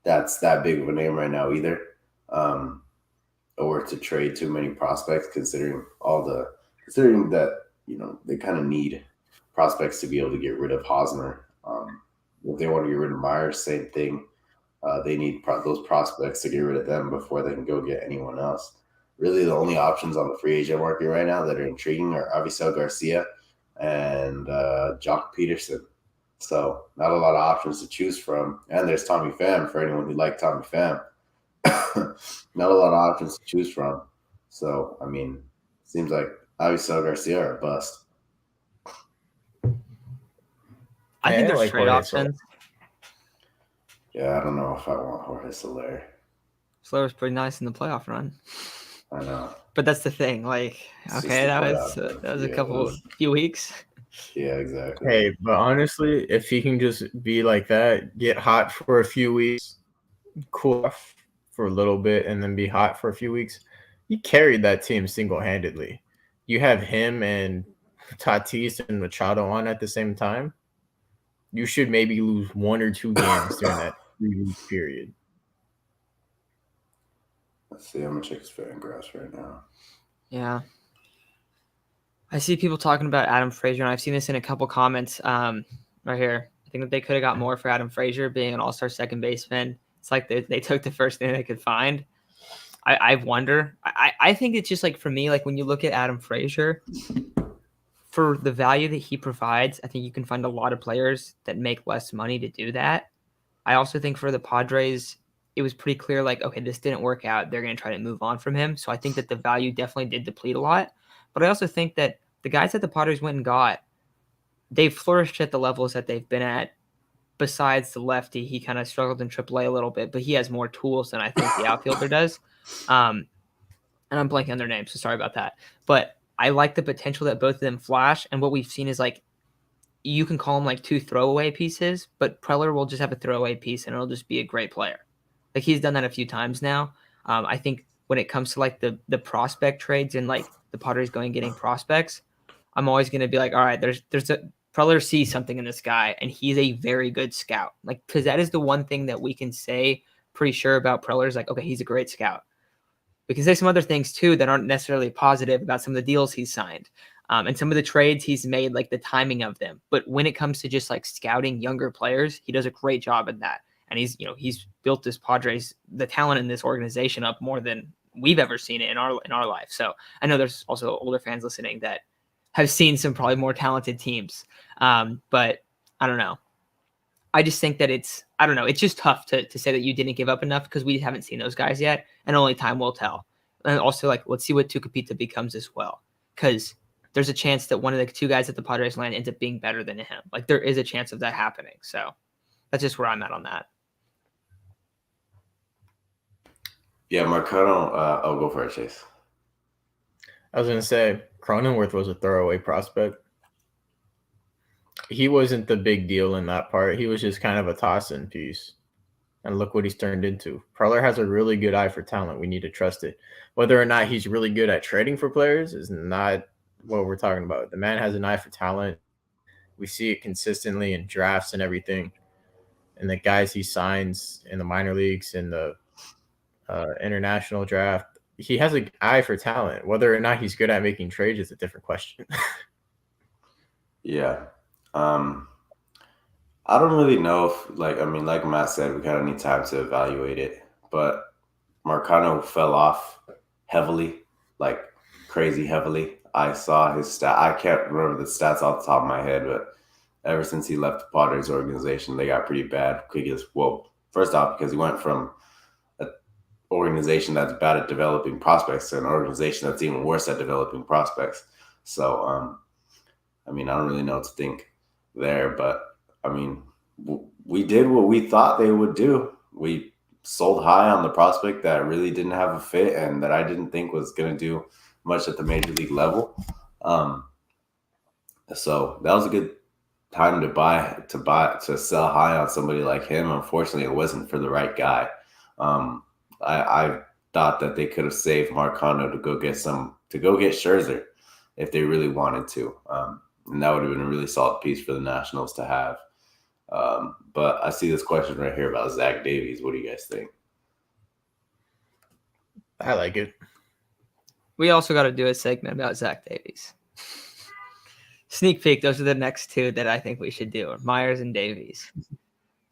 Speaker 1: that's that big of a name right now either, or to trade too many prospects. Considering that they kind of need prospects to be able to get rid of Hosmer. If they want to get rid of Myers, same thing. They need those prospects to get rid of them before they can go get anyone else. Really, the only options on the free agent market right now that are intriguing are Avisail Garcia and Jock Peterson. So not a lot of options to choose from. And there's Tommy Pham for anyone who liked Tommy Pham. Not a lot of options to choose from. So, I mean, seems like Avisail Garcia are a bust.
Speaker 3: I think there's
Speaker 2: like
Speaker 3: trade
Speaker 2: Jorge
Speaker 3: options.
Speaker 1: Yeah, I don't know if I want Jorge Soler.
Speaker 3: Soler was pretty nice in the playoff run.
Speaker 1: I know.
Speaker 3: But that's the thing. Like,
Speaker 1: It's
Speaker 3: okay, that was
Speaker 1: playoff.
Speaker 3: a few weeks.
Speaker 1: Yeah, exactly.
Speaker 2: Hey, but honestly, if he can just be like that, get hot for a few weeks, cool off for a little bit, and then be hot for a few weeks, he carried that team single-handedly. You have him and Tatis and Machado on at the same time, you should maybe lose 1 or 2 games during that 3-week period.
Speaker 1: Let's see, I'm gonna check his Fangraphs right now.
Speaker 3: Yeah. I see people talking about Adam Frazier, and I've seen this in a couple comments right here. I think that they could have got more for Adam Frazier being an all-star second baseman. It's like they took the first thing they could find. I wonder. I think it's just like, for me, like when you look at Adam Frazier, for the value that he provides, I think you can find a lot of players that make less money to do that. I also think for the Padres, it was pretty clear, like, okay, this didn't work out. They're going to try to move on from him. So I think that the value definitely did deplete a lot. But I also think that the guys that the Padres went and got, they've flourished at the levels that they've been at. Besides the lefty, he kind of struggled in AAA a little bit, but he has more tools than I think the outfielder does. And I'm blanking on their names, so sorry about that. But I like the potential that both of them flash. And what we've seen is, like, you can call them like 2 throwaway pieces, but Preller will just have a throwaway piece and it'll just be a great player. Like, he's done that a few times now. I think when it comes to like the prospect trades and like the Padres going and getting prospects, I'm always going to be like, all right, there's a Preller sees something in this guy and he's a very good scout. Like, because that is the one thing that we can say pretty sure about Preller is like, okay, he's a great scout. We can say some other things too that aren't necessarily positive about some of the deals he's signed. And some of the trades he's made, like the timing of them. But when it comes to just like scouting younger players, he does a great job at that. And he's built this Padres, the talent in this organization, up more than we've ever seen it in our life. So I know there's also older fans listening that have seen some probably more talented teams. But I don't know. I just think that it's just tough to say that you didn't give up enough because we haven't seen those guys yet, and only time will tell. And also, like, let's see what Tucapita becomes as well, because there's a chance that one of the 2 guys at the Padres land ends up being better than him. Like, there is a chance of that happening. So that's just where I'm at on that.
Speaker 1: Yeah, Marcano, I'll go for it, Chase.
Speaker 2: I was going to say, Cronenworth was a throwaway prospect. He wasn't the big deal in that part. He was just kind of a toss-in piece. And look what he's turned into. Preller has a really good eye for talent. We need to trust it. Whether or not he's really good at trading for players is not what we're talking about. The man has an eye for talent. We see it consistently in drafts and everything. And the guys he signs in the minor leagues, in the international draft, he has an eye for talent. Whether or not he's good at making trades is a different question.
Speaker 1: Yeah. I don't really know if, like Matt said, we kind of need time to evaluate it. But Marcano fell off heavily, like crazy heavily. I saw his stat. I can't remember the stats off the top of my head, but ever since he left the Padres organization, they got pretty bad. Well, first off, because he went from an organization that's bad at developing prospects to an organization that's even worse at developing prospects. So, I mean, I don't really know what to think there, but I mean, we did what we thought they would do. We sold high on the prospect that really didn't have a fit and that I didn't think was going to do much at the major league level. So that was a good time to sell high on somebody like him. Unfortunately, it wasn't for the right guy. I thought that they could have saved Marcano to go get Scherzer if they really wanted to. And that would have been a really solid piece for the Nationals to have. But I see this question right here about Zach Davies. What do you guys think?
Speaker 2: I like it.
Speaker 3: We also got to do a segment about Zach Davies. Sneak peek. Those are the next two that I think we should do. Myers and Davies.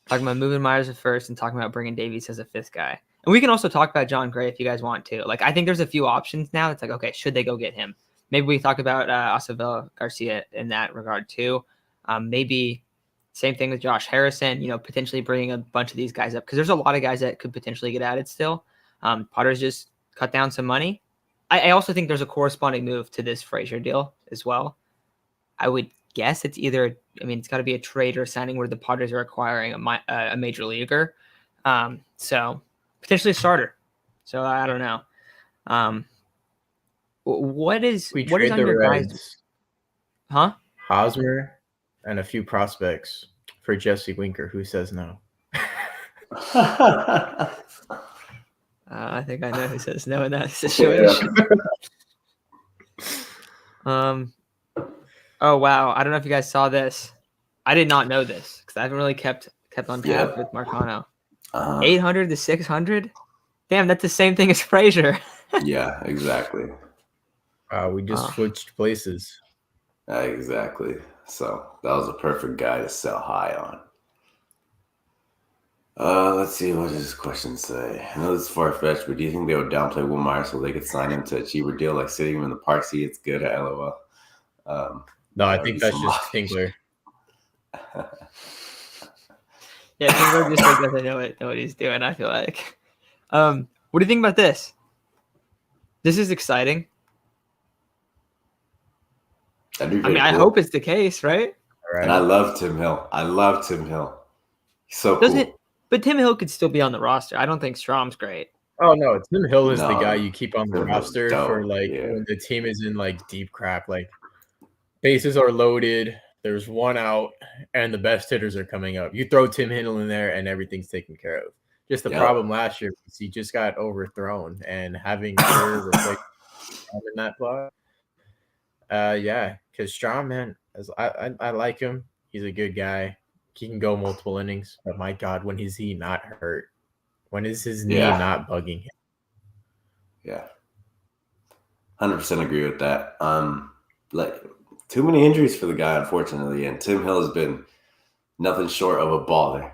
Speaker 3: Talking about moving Myers at first and talking about bringing Davies as a fifth guy. And we can also talk about John Gray if you guys want to. Like, I think there's a few options now. It's like, okay, should they go get him? Maybe we talk about Acevedo Garcia in that regard too. Maybe same thing with Josh Harrison, potentially bringing a bunch of these guys up because there's a lot of guys that could potentially get added still. Potter's just cut down some money. I also think there's a corresponding move to this Frazier deal as well. I would guess it's either, it's got to be a trade or signing where the Padres are acquiring a major leaguer. So potentially a starter. So I don't know. What is on your guys? Huh?
Speaker 2: Hosmer and a few prospects for Jesse Winker. Who says no?
Speaker 3: I think I know who says no in that situation. Oh wow! I don't know if you guys saw this. I did not know this because I haven't really kept on tab with Marcano. 800 to 600. Damn, that's the same thing as Frazier.
Speaker 1: Yeah, exactly.
Speaker 2: We just switched places.
Speaker 1: Exactly. So that was a perfect guy to sell high on. Let's see, what does this question say? I know this is far-fetched, but do you think they would downplay Will Myers so they could sign him to a cheaper deal, like sitting him in the park seat? It's good at LOL.
Speaker 2: No, I think that's just Tingler.
Speaker 3: Yeah, Tingler just doesn't know what he's doing, I feel like. What do you think about this? This is exciting. I hope it's the case, right?
Speaker 2: Right.
Speaker 1: And I love Tim Hill. He's so cool.
Speaker 3: But Tim Hill could still be on the roster. I don't think Strom's great.
Speaker 2: Oh no, Tim Hill is the guy you keep on the roster for
Speaker 1: when
Speaker 2: the team is in deep crap, bases are loaded, there's one out, and the best hitters are coming up. You throw Tim Hill in there and everything's taken care of. Just the problem last year was he just got overthrown, and having Kerr replace in that plot. Because Strom, man, I like him. He's a good guy. He can go multiple innings, but my God, when is he not hurt? When is his knee not bugging him?
Speaker 1: Yeah, 100% agree with that. Too many injuries for the guy, unfortunately, and Tim Hill has been nothing short of a baller.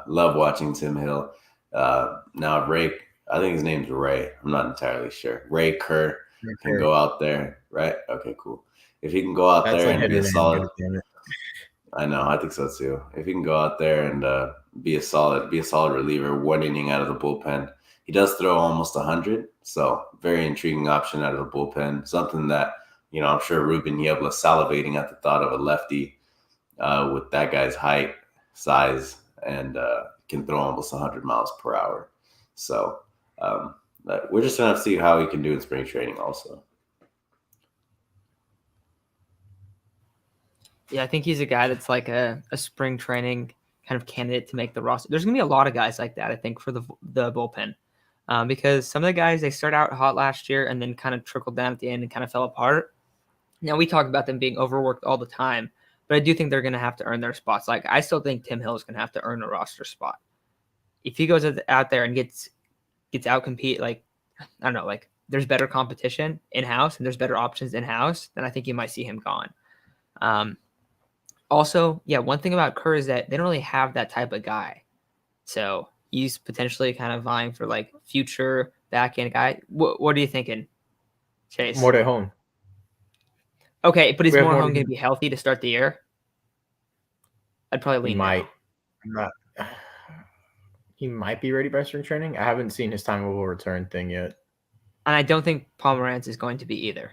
Speaker 1: Love watching Tim Hill. Now Ray, I think his name's Ray. I'm not entirely sure. Ray Kerr can go out there, right? Okay, cool. If he can go out there and be a solid, I know, I think so too. If he can go out there and be a solid reliever, 1 inning out of the bullpen, he does throw almost 100. So very intriguing option out of the bullpen. Something that I'm sure Ruben Niebla salivating at the thought of a lefty with that guy's height, size, and can throw almost 100 miles per hour. So we're just going to see how he can do in spring training also.
Speaker 3: Yeah, I think he's a guy that's like a spring training kind of candidate to make the roster. There's going to be a lot of guys like that, I think, for the bullpen. Because some of the guys, they start out hot last year and then kind of trickled down at the end and kind of fell apart. Now, we talk about them being overworked all the time, but I do think they're going to have to earn their spots. Like, I still think Tim Hill is going to have to earn a roster spot. If he goes out there and gets out-compete, I don't know, there's better competition in-house and there's better options in-house, then I think you might see him gone. Also, one thing about Kerr is that they don't really have that type of guy. So he's potentially kind of vying for future back-end guy. What are you thinking, Chase?
Speaker 2: Mortejon.
Speaker 3: Okay, but is
Speaker 2: We have
Speaker 3: Morejon
Speaker 2: more
Speaker 3: going to be healthy to start the year? I'd probably
Speaker 2: He
Speaker 3: lean
Speaker 2: might.
Speaker 3: no.
Speaker 2: I'm not. He might be ready by spring training. I haven't seen his time will return thing yet.
Speaker 3: And I don't think Pomeranz is going to be either.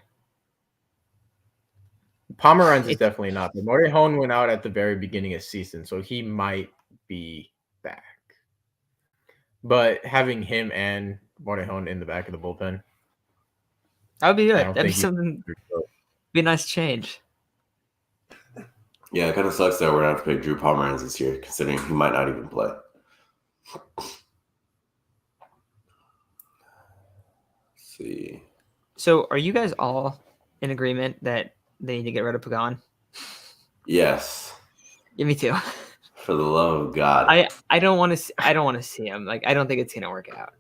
Speaker 2: Pomeranz is definitely not. But Morejon went out at the very beginning of season, so he might be back. But having him and Morejon in the back of the bullpen,
Speaker 3: that would be
Speaker 2: I
Speaker 3: good.
Speaker 2: don't
Speaker 3: That'd be
Speaker 2: think
Speaker 3: something. Be a nice change.
Speaker 1: Yeah, it kind of sucks that we're going to have to pick Drew Pomeranz this year, considering he might not even play. Let's see.
Speaker 3: So, are you guys all in agreement that they need to get rid of Pagan?
Speaker 1: Yes.
Speaker 3: Yeah, me too.
Speaker 1: For the love of God.
Speaker 3: I don't want to see him. Like, I don't think it's gonna work out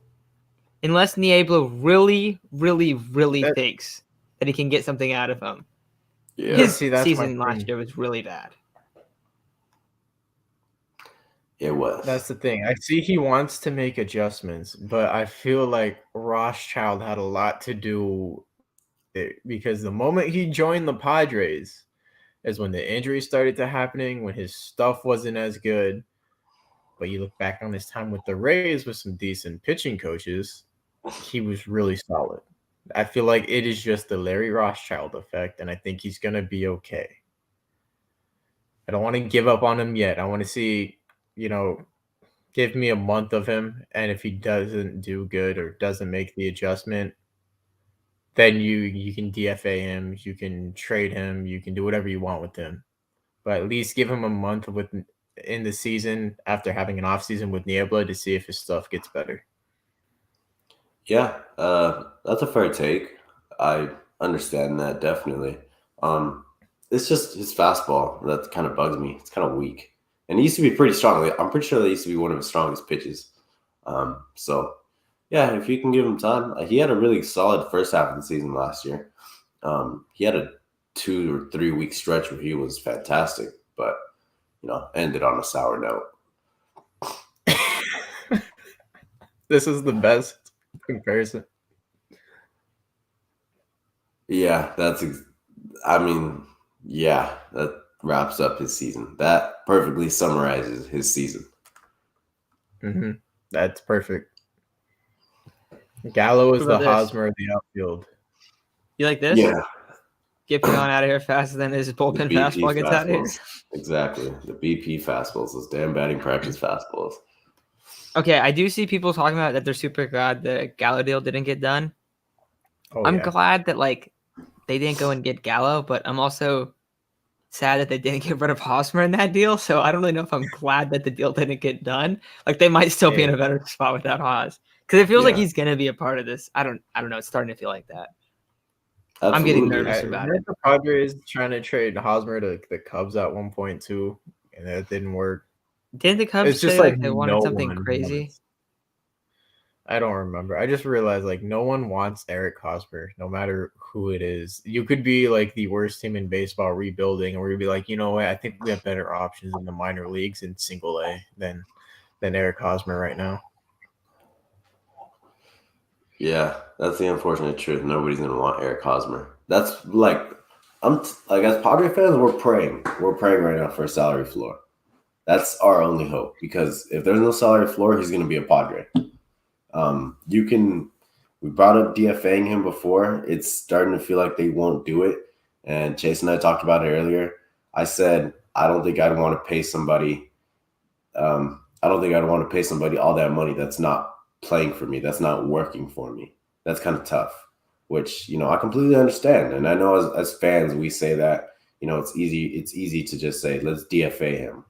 Speaker 3: unless Niebla really thinks that he can get something out of him.
Speaker 1: Yeah.
Speaker 3: His
Speaker 2: See, that's
Speaker 3: season
Speaker 2: my
Speaker 3: last
Speaker 2: thing.
Speaker 3: year was really bad.
Speaker 1: It was.
Speaker 2: That's the thing. I see he wants to make adjustments, but I feel like Rothschild had a lot to do with it because the moment he joined the Padres is when the injuries started to happening, when his stuff wasn't as good. But you look back on his time with the Rays with some decent pitching coaches, he was really solid. I feel like it is just the Larry Rothschild effect, and I think he's going to be okay. I don't want to give up on him yet. I want to see, give me a month of him, and if he doesn't do good or doesn't make the adjustment, then you can DFA him, you can trade him, you can do whatever you want with him. But at least give him a month in the season after having an offseason with Niebla to see if his stuff gets better.
Speaker 1: Yeah, that's a fair take. I understand that, definitely. It's just his fastball that kind of bugs me. It's kind of weak. And he used to be pretty strong. I'm pretty sure that used to be one of his strongest pitches. So, yeah, if you can give him time. He had a really solid first half of the season last year. He had a 2 or 3 week stretch where he was fantastic, but, ended on a sour note.
Speaker 2: This is the best comparison.
Speaker 1: Yeah, that wraps up his season. That perfectly summarizes his season.
Speaker 2: Mm-hmm. That's perfect. Gallo is the
Speaker 3: this?
Speaker 2: Hosmer of the outfield.
Speaker 3: You like this?
Speaker 1: Yeah.
Speaker 3: Get Pagan out of here faster than his bullpen fastball gets out of here.
Speaker 1: Exactly. The BP fastballs, those damn batting practice fastballs.
Speaker 3: Okay, I do see people talking about that they're super glad the Gallo deal didn't get done. I'm glad that they didn't go and get Gallo, but I'm also sad that they didn't get rid of Hosmer in that deal. So I don't really know if I'm glad that the deal didn't get done. Like they might still be in a better spot without Hos because it feels like he's gonna be a part of this. I don't know. It's starting to feel like that.
Speaker 1: Absolutely.
Speaker 3: I'm getting nervous about it.
Speaker 2: The Padres trying to trade Hosmer to the Cubs at one point too, and that didn't work.
Speaker 3: Didn't the Cubs say they wanted something crazy?
Speaker 2: I don't remember. I just realized no one wants Eric Hosmer, no matter who it is. You could be the worst team in baseball rebuilding, or you'd be like, you know what? I think we have better options in the minor leagues in single A than Eric Hosmer right now.
Speaker 1: Yeah, that's the unfortunate truth. Nobody's gonna want Eric Hosmer. That's as Padre fans, we're praying. We're praying right now for a salary floor. That's our only hope because if there's no salary floor, he's gonna be a Padre. We brought up DFAing him before. It's starting to feel like they won't do it. And Chase and I talked about it earlier. I said, I don't think I'd want to pay somebody. I don't think I'd want to pay somebody all that money that's not playing for me, that's not working for me. That's kind of tough, which, I completely understand. And I know as fans, we say that, it's easy to just say, let's DFA him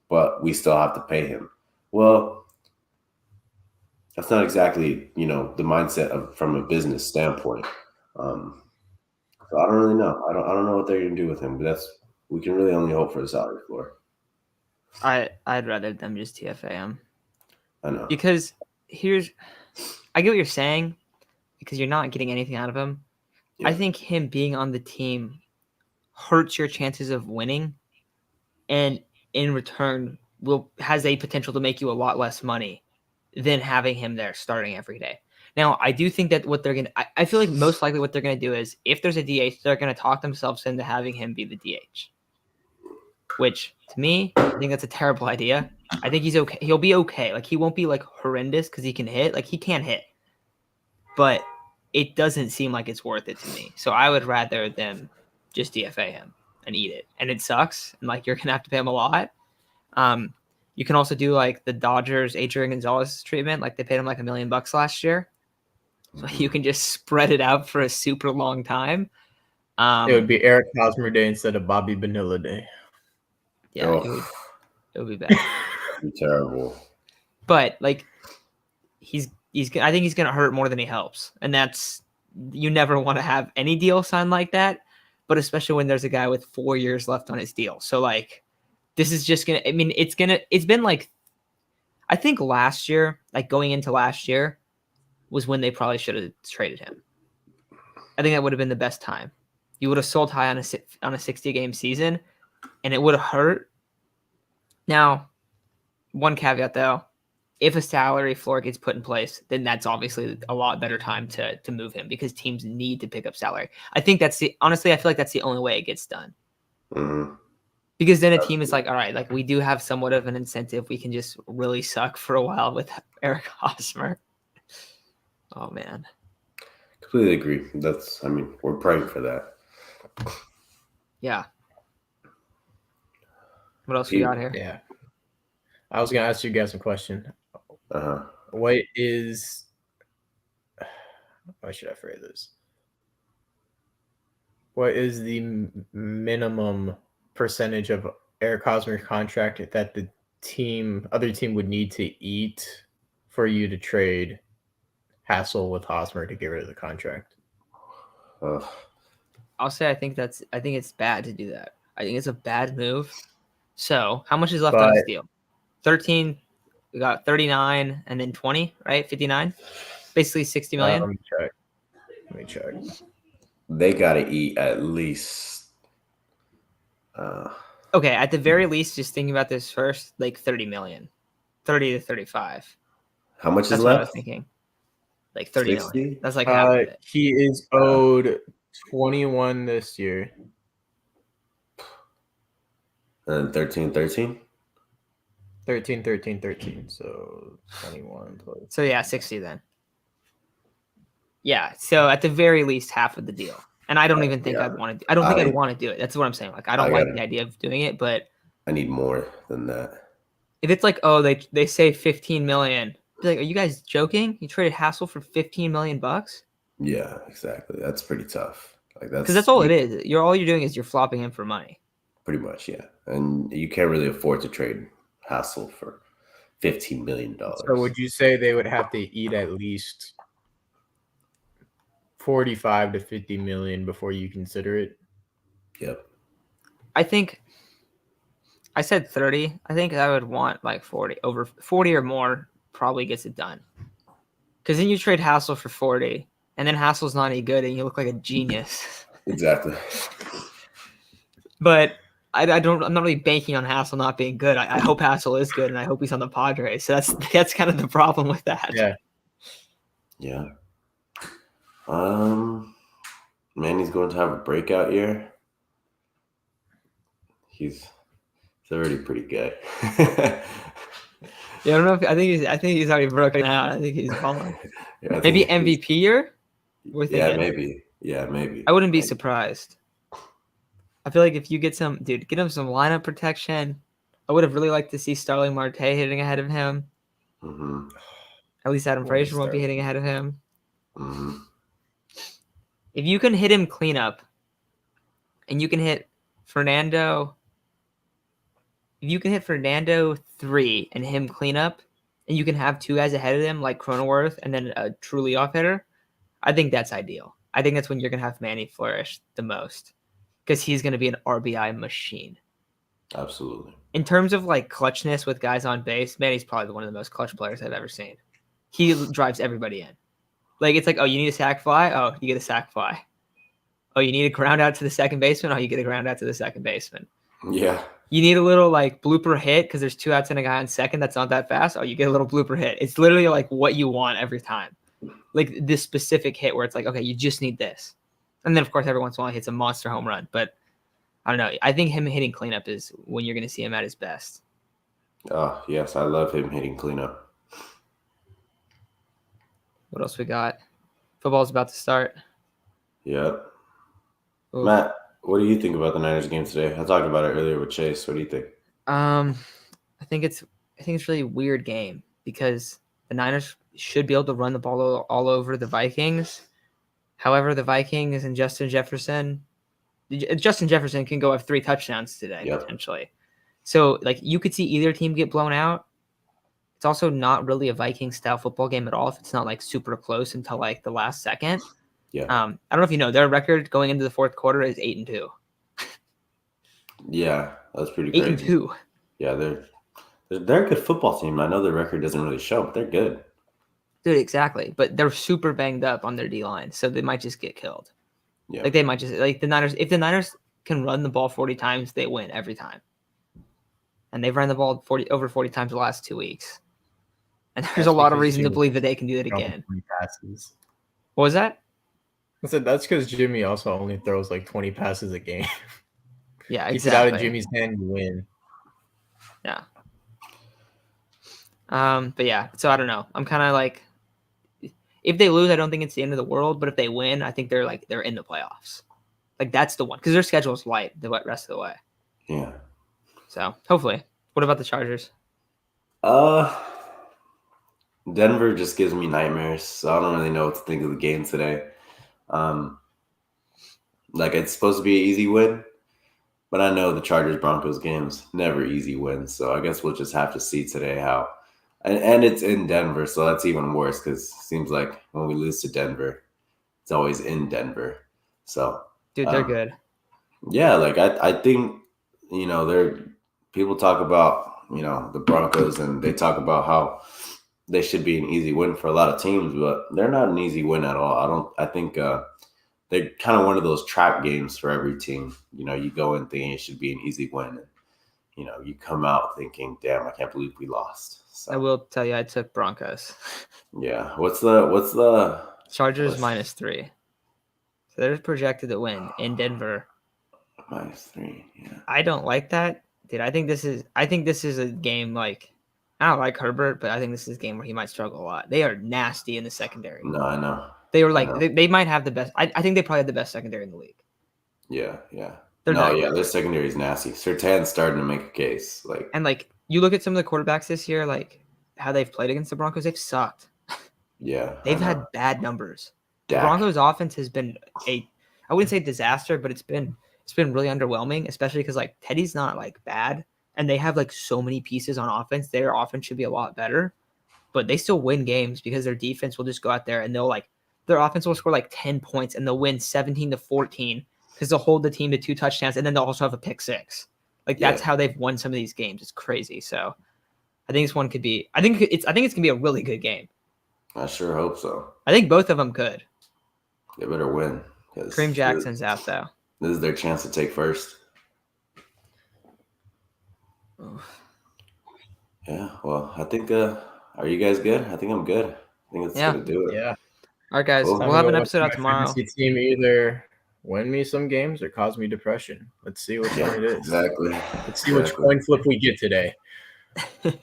Speaker 1: but we still have to pay him. Well, that's not exactly, the mindset from a business standpoint. So I don't really know. I don't know what they're going to do with him, but we can really only hope for the salary floor.
Speaker 3: I'd rather them just TFA him.
Speaker 1: I know.
Speaker 3: Because I get what you're saying because you're not getting anything out of him. Yeah. I think him being on the team hurts your chances of winning, and in return has a potential to make you a lot less money than having him there starting every day. Now, I do think that what they're going to – I feel like most likely what they're going to do is if there's a DH, they're going to talk themselves into having him be the DH, which to me, I think that's a terrible idea. I think he's okay. He'll be okay. Like, he won't be, like, horrendous because he can hit. Like, he can hit. But it doesn't seem like it's worth it to me. So I would rather them just DFA him and eat it. And it sucks. And, like, you're going to have to pay him a lot. You can also do, like, the Dodgers Adrian Gonzalez treatment. Like, they paid him, like, $1 million last year. So you can just spread it out for a super long time.
Speaker 2: It would be Eric Hosmer Day instead of Bobby Bonilla Day.
Speaker 3: Yeah, it would be bad.
Speaker 1: It'd be terrible.
Speaker 3: But like, I think he's gonna hurt more than he helps, and that's you never want to have any deal signed like that. But especially when there's a guy with 4 years left on his deal. So like, this is just gonna. I mean, it's been like, I think last year, like going into last year, was when they probably should have traded him. I think that would have been the best time. You would have sold high on a 60-game season, and it would have hurt. Now, one caveat though, if a salary floor gets put in place, then that's obviously a lot better time to move him because teams need to pick up salary. I think honestly, I feel like that's the only way it gets done.
Speaker 1: Mm-hmm.
Speaker 3: Because then a team is like, all right, like we do have somewhat of an incentive. We can just really suck for a while with Eric Hosmer. Oh, man.
Speaker 1: Completely agree. We're praying for that.
Speaker 3: Yeah. What else we got here?
Speaker 2: Yeah. I was going to ask you guys a question.
Speaker 1: Uh-huh.
Speaker 2: How should I phrase this? What is the minimum percentage of Eric Hosmer's contract that the other team would need to eat for you to trade Hassel with Hosmer to get rid of the contract?
Speaker 3: I'll say I think it's bad to do that. I think it's a bad move. So how much is left on this deal? 13. We got 39 and then 20, right? 59. Basically 60 million.
Speaker 2: Let me check.
Speaker 1: They gotta eat at least.
Speaker 3: Okay, at the very least, just thinking about this first, like 30 million, 30 to 35.
Speaker 1: How much
Speaker 3: That's
Speaker 1: is
Speaker 3: what
Speaker 1: left?
Speaker 3: I was thinking. Like 30
Speaker 1: 60?
Speaker 3: million. That's like half of it.
Speaker 2: He is owed 21 this year.
Speaker 1: And 13.
Speaker 2: 13. So 21 plus.
Speaker 3: So yeah, 60 then. Yeah. So at the very least, half of the deal. And I don't even think I'd want to. I don't think I'd want to do it. That's what I'm saying. Like I don't like the idea of doing it, but
Speaker 1: I need more than that.
Speaker 3: If it's like, oh, they say 15 million, be like, are you guys joking? You traded Hassel for 15 million bucks?
Speaker 1: Yeah, exactly. That's pretty tough. Like
Speaker 3: because that's all it is. All you're doing is you're flopping him for money.
Speaker 1: Pretty much, yeah. And you can't really afford to trade Hassel for $15 million.
Speaker 2: So would you say they would have to eat at least 45 to 50 million before you consider it?
Speaker 1: Yep.
Speaker 3: I think I said 30. I think I would want like 40. Over 40 or more probably gets it done. Because then you trade Hassel for 40, and then Hassel's not any good, and you look like a genius.
Speaker 1: Exactly.
Speaker 3: But I'm not really banking on Hassel not being good. I hope Hassel is good, and I hope he's on the Padres. So that's kind of the problem with that.
Speaker 2: Yeah.
Speaker 1: Yeah. Manny's going to have a breakout year. He's already pretty good.
Speaker 3: Yeah, I don't know if I think he's already broken out. I think he's falling.
Speaker 1: Yeah,
Speaker 3: maybe MVP year?
Speaker 1: Yeah, maybe. Yeah, maybe.
Speaker 3: I wouldn't be surprised. I feel like if you get him some lineup protection. I would have really liked to see Starling Marte hitting ahead of him.
Speaker 1: Mm-hmm.
Speaker 3: At least Adam Frazier won't be hitting ahead of him.
Speaker 1: Mm-hmm.
Speaker 3: If you can hit him cleanup, and you can hit Fernando. If you can hit Fernando 3 and him clean up, and you can have two guys ahead of him like Cronenworth and then a true leadoff hitter, I think that's ideal. I think that's when you're going to have Manny flourish the most because he's going to be an RBI machine.
Speaker 1: Absolutely.
Speaker 3: In terms of like clutchness with guys on base, Manny's probably one of the most clutch players I've ever seen. He drives everybody in. Like it's like, oh, you need a sac fly? Oh, you get a sac fly. Oh, you need a ground out to the second baseman? Oh, you get a ground out to the second baseman.
Speaker 1: Yeah.
Speaker 3: You need a little like blooper hit because there's 2 outs and a guy on second that's not that fast. Oh, you get a little blooper hit. It's literally like what you want every time. like this specific hit where it's like, okay, you just need this. And then, of course, every once in a while he hits a monster home run. But I don't know. I think him hitting cleanup is when you're going to see him at his best.
Speaker 1: Oh, yes. I love him hitting cleanup.
Speaker 3: What else we got? Football's about to start.
Speaker 1: Yep.
Speaker 3: Ooh.
Speaker 1: Matt, what do you think about the Niners game today? I talked about it earlier with Chase. What do you think?
Speaker 3: I think it's a really weird game because the Niners should be able to run the ball all over the Vikings. However, the Vikings and Justin Jefferson can go have 3 touchdowns today, potentially. So, like, you could see either team get blown out. It's also not really a Viking-style football game at all if it's not, like, super close until, like, the last second.
Speaker 1: Yeah.
Speaker 3: I don't know if you know, their record going into the fourth quarter is 8-2.
Speaker 1: Yeah, that's pretty crazy.
Speaker 3: 8-2.
Speaker 1: Yeah, they're a good football team. I know their record doesn't really show, but they're good.
Speaker 3: Dude, exactly. But they're super banged up on their D-line, so they might just get killed.
Speaker 1: Yeah.
Speaker 3: Like, they might just – like, the Niners – if the Niners can run the ball 40 times, they win every time. And they've run the ball over 40 times the last 2 weeks. And there's a lot of reason to believe that they can do it again.
Speaker 2: Passes.
Speaker 3: What was that?
Speaker 2: I said that's because Jimmy also only throws like 20 passes a game.
Speaker 3: Yeah,
Speaker 2: Keep
Speaker 3: exactly.
Speaker 2: it out of Jimmy's hand, you win.
Speaker 3: Yeah. But yeah, so I don't know. I'm kind of like, if they lose, I don't think it's the end of the world. But if they win, I think they're in the playoffs. Like, that's the one because their schedule is light the rest of the way.
Speaker 1: Yeah.
Speaker 3: So hopefully. What about the Chargers?
Speaker 1: Denver just gives me nightmares, so I don't really know what to think of the game today. Like, it's supposed to be an easy win, but I know the Chargers-Broncos game's never easy wins, so I guess we'll just have to see today how. And it's in Denver, so that's even worse because it seems like when we lose to Denver, it's always in Denver. So,
Speaker 3: dude, they're good.
Speaker 1: Yeah, like I think, people talk about, the Broncos, and they talk about how they should be an easy win for a lot of teams, but they're not an easy win at all. I think they're kind of one of those trap games for every team. You go in thinking it should be an easy win. And, you come out thinking, damn, I can't believe we lost. So,
Speaker 3: I will tell you, I took Broncos.
Speaker 1: Yeah. What's the
Speaker 3: Chargers -3. So they're projected to win in Denver.
Speaker 1: -3, yeah.
Speaker 3: I don't like that. Dude, I think this is a game like, I don't like Herbert, but I think this is a game where he might struggle a lot. They are nasty in the secondary.
Speaker 1: No, I know.
Speaker 3: They were like, they might have the best. I think they probably have the best secondary in the league.
Speaker 1: Yeah. Their secondary is nasty. Surtan's starting to make a case.
Speaker 3: And you look at some of the quarterbacks this year, like how they've played against the Broncos, they've sucked.
Speaker 1: Yeah.
Speaker 3: They've had bad numbers.
Speaker 1: Dak.
Speaker 3: The Broncos offense has been I wouldn't say disaster, but it's been really underwhelming, especially because Teddy's not bad. And they have so many pieces on offense. Their offense should be a lot better, but they still win games because their defense will just go out there and their offense will score 10 points and they'll win 17-14 because they'll hold the team to 2 touchdowns and then they'll also have a pick 6. That's how they've won some of these games. It's crazy. So I think this one could be. I think it's gonna be a really good game.
Speaker 1: I sure hope so.
Speaker 3: I think both of them could.
Speaker 1: They better win.
Speaker 3: Kareem Jackson's out though.
Speaker 1: This is their chance to take first. Yeah, well, I think, are you guys good? I think I'm good. I think it's going to do it.
Speaker 2: Yeah.
Speaker 3: All right, guys. We'll have an episode out tomorrow.
Speaker 2: My team either win me some games or cause me depression. Let's see which one it is.
Speaker 1: Exactly.
Speaker 2: Let's see which coin flip we get today.
Speaker 3: All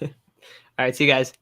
Speaker 3: right, see you guys.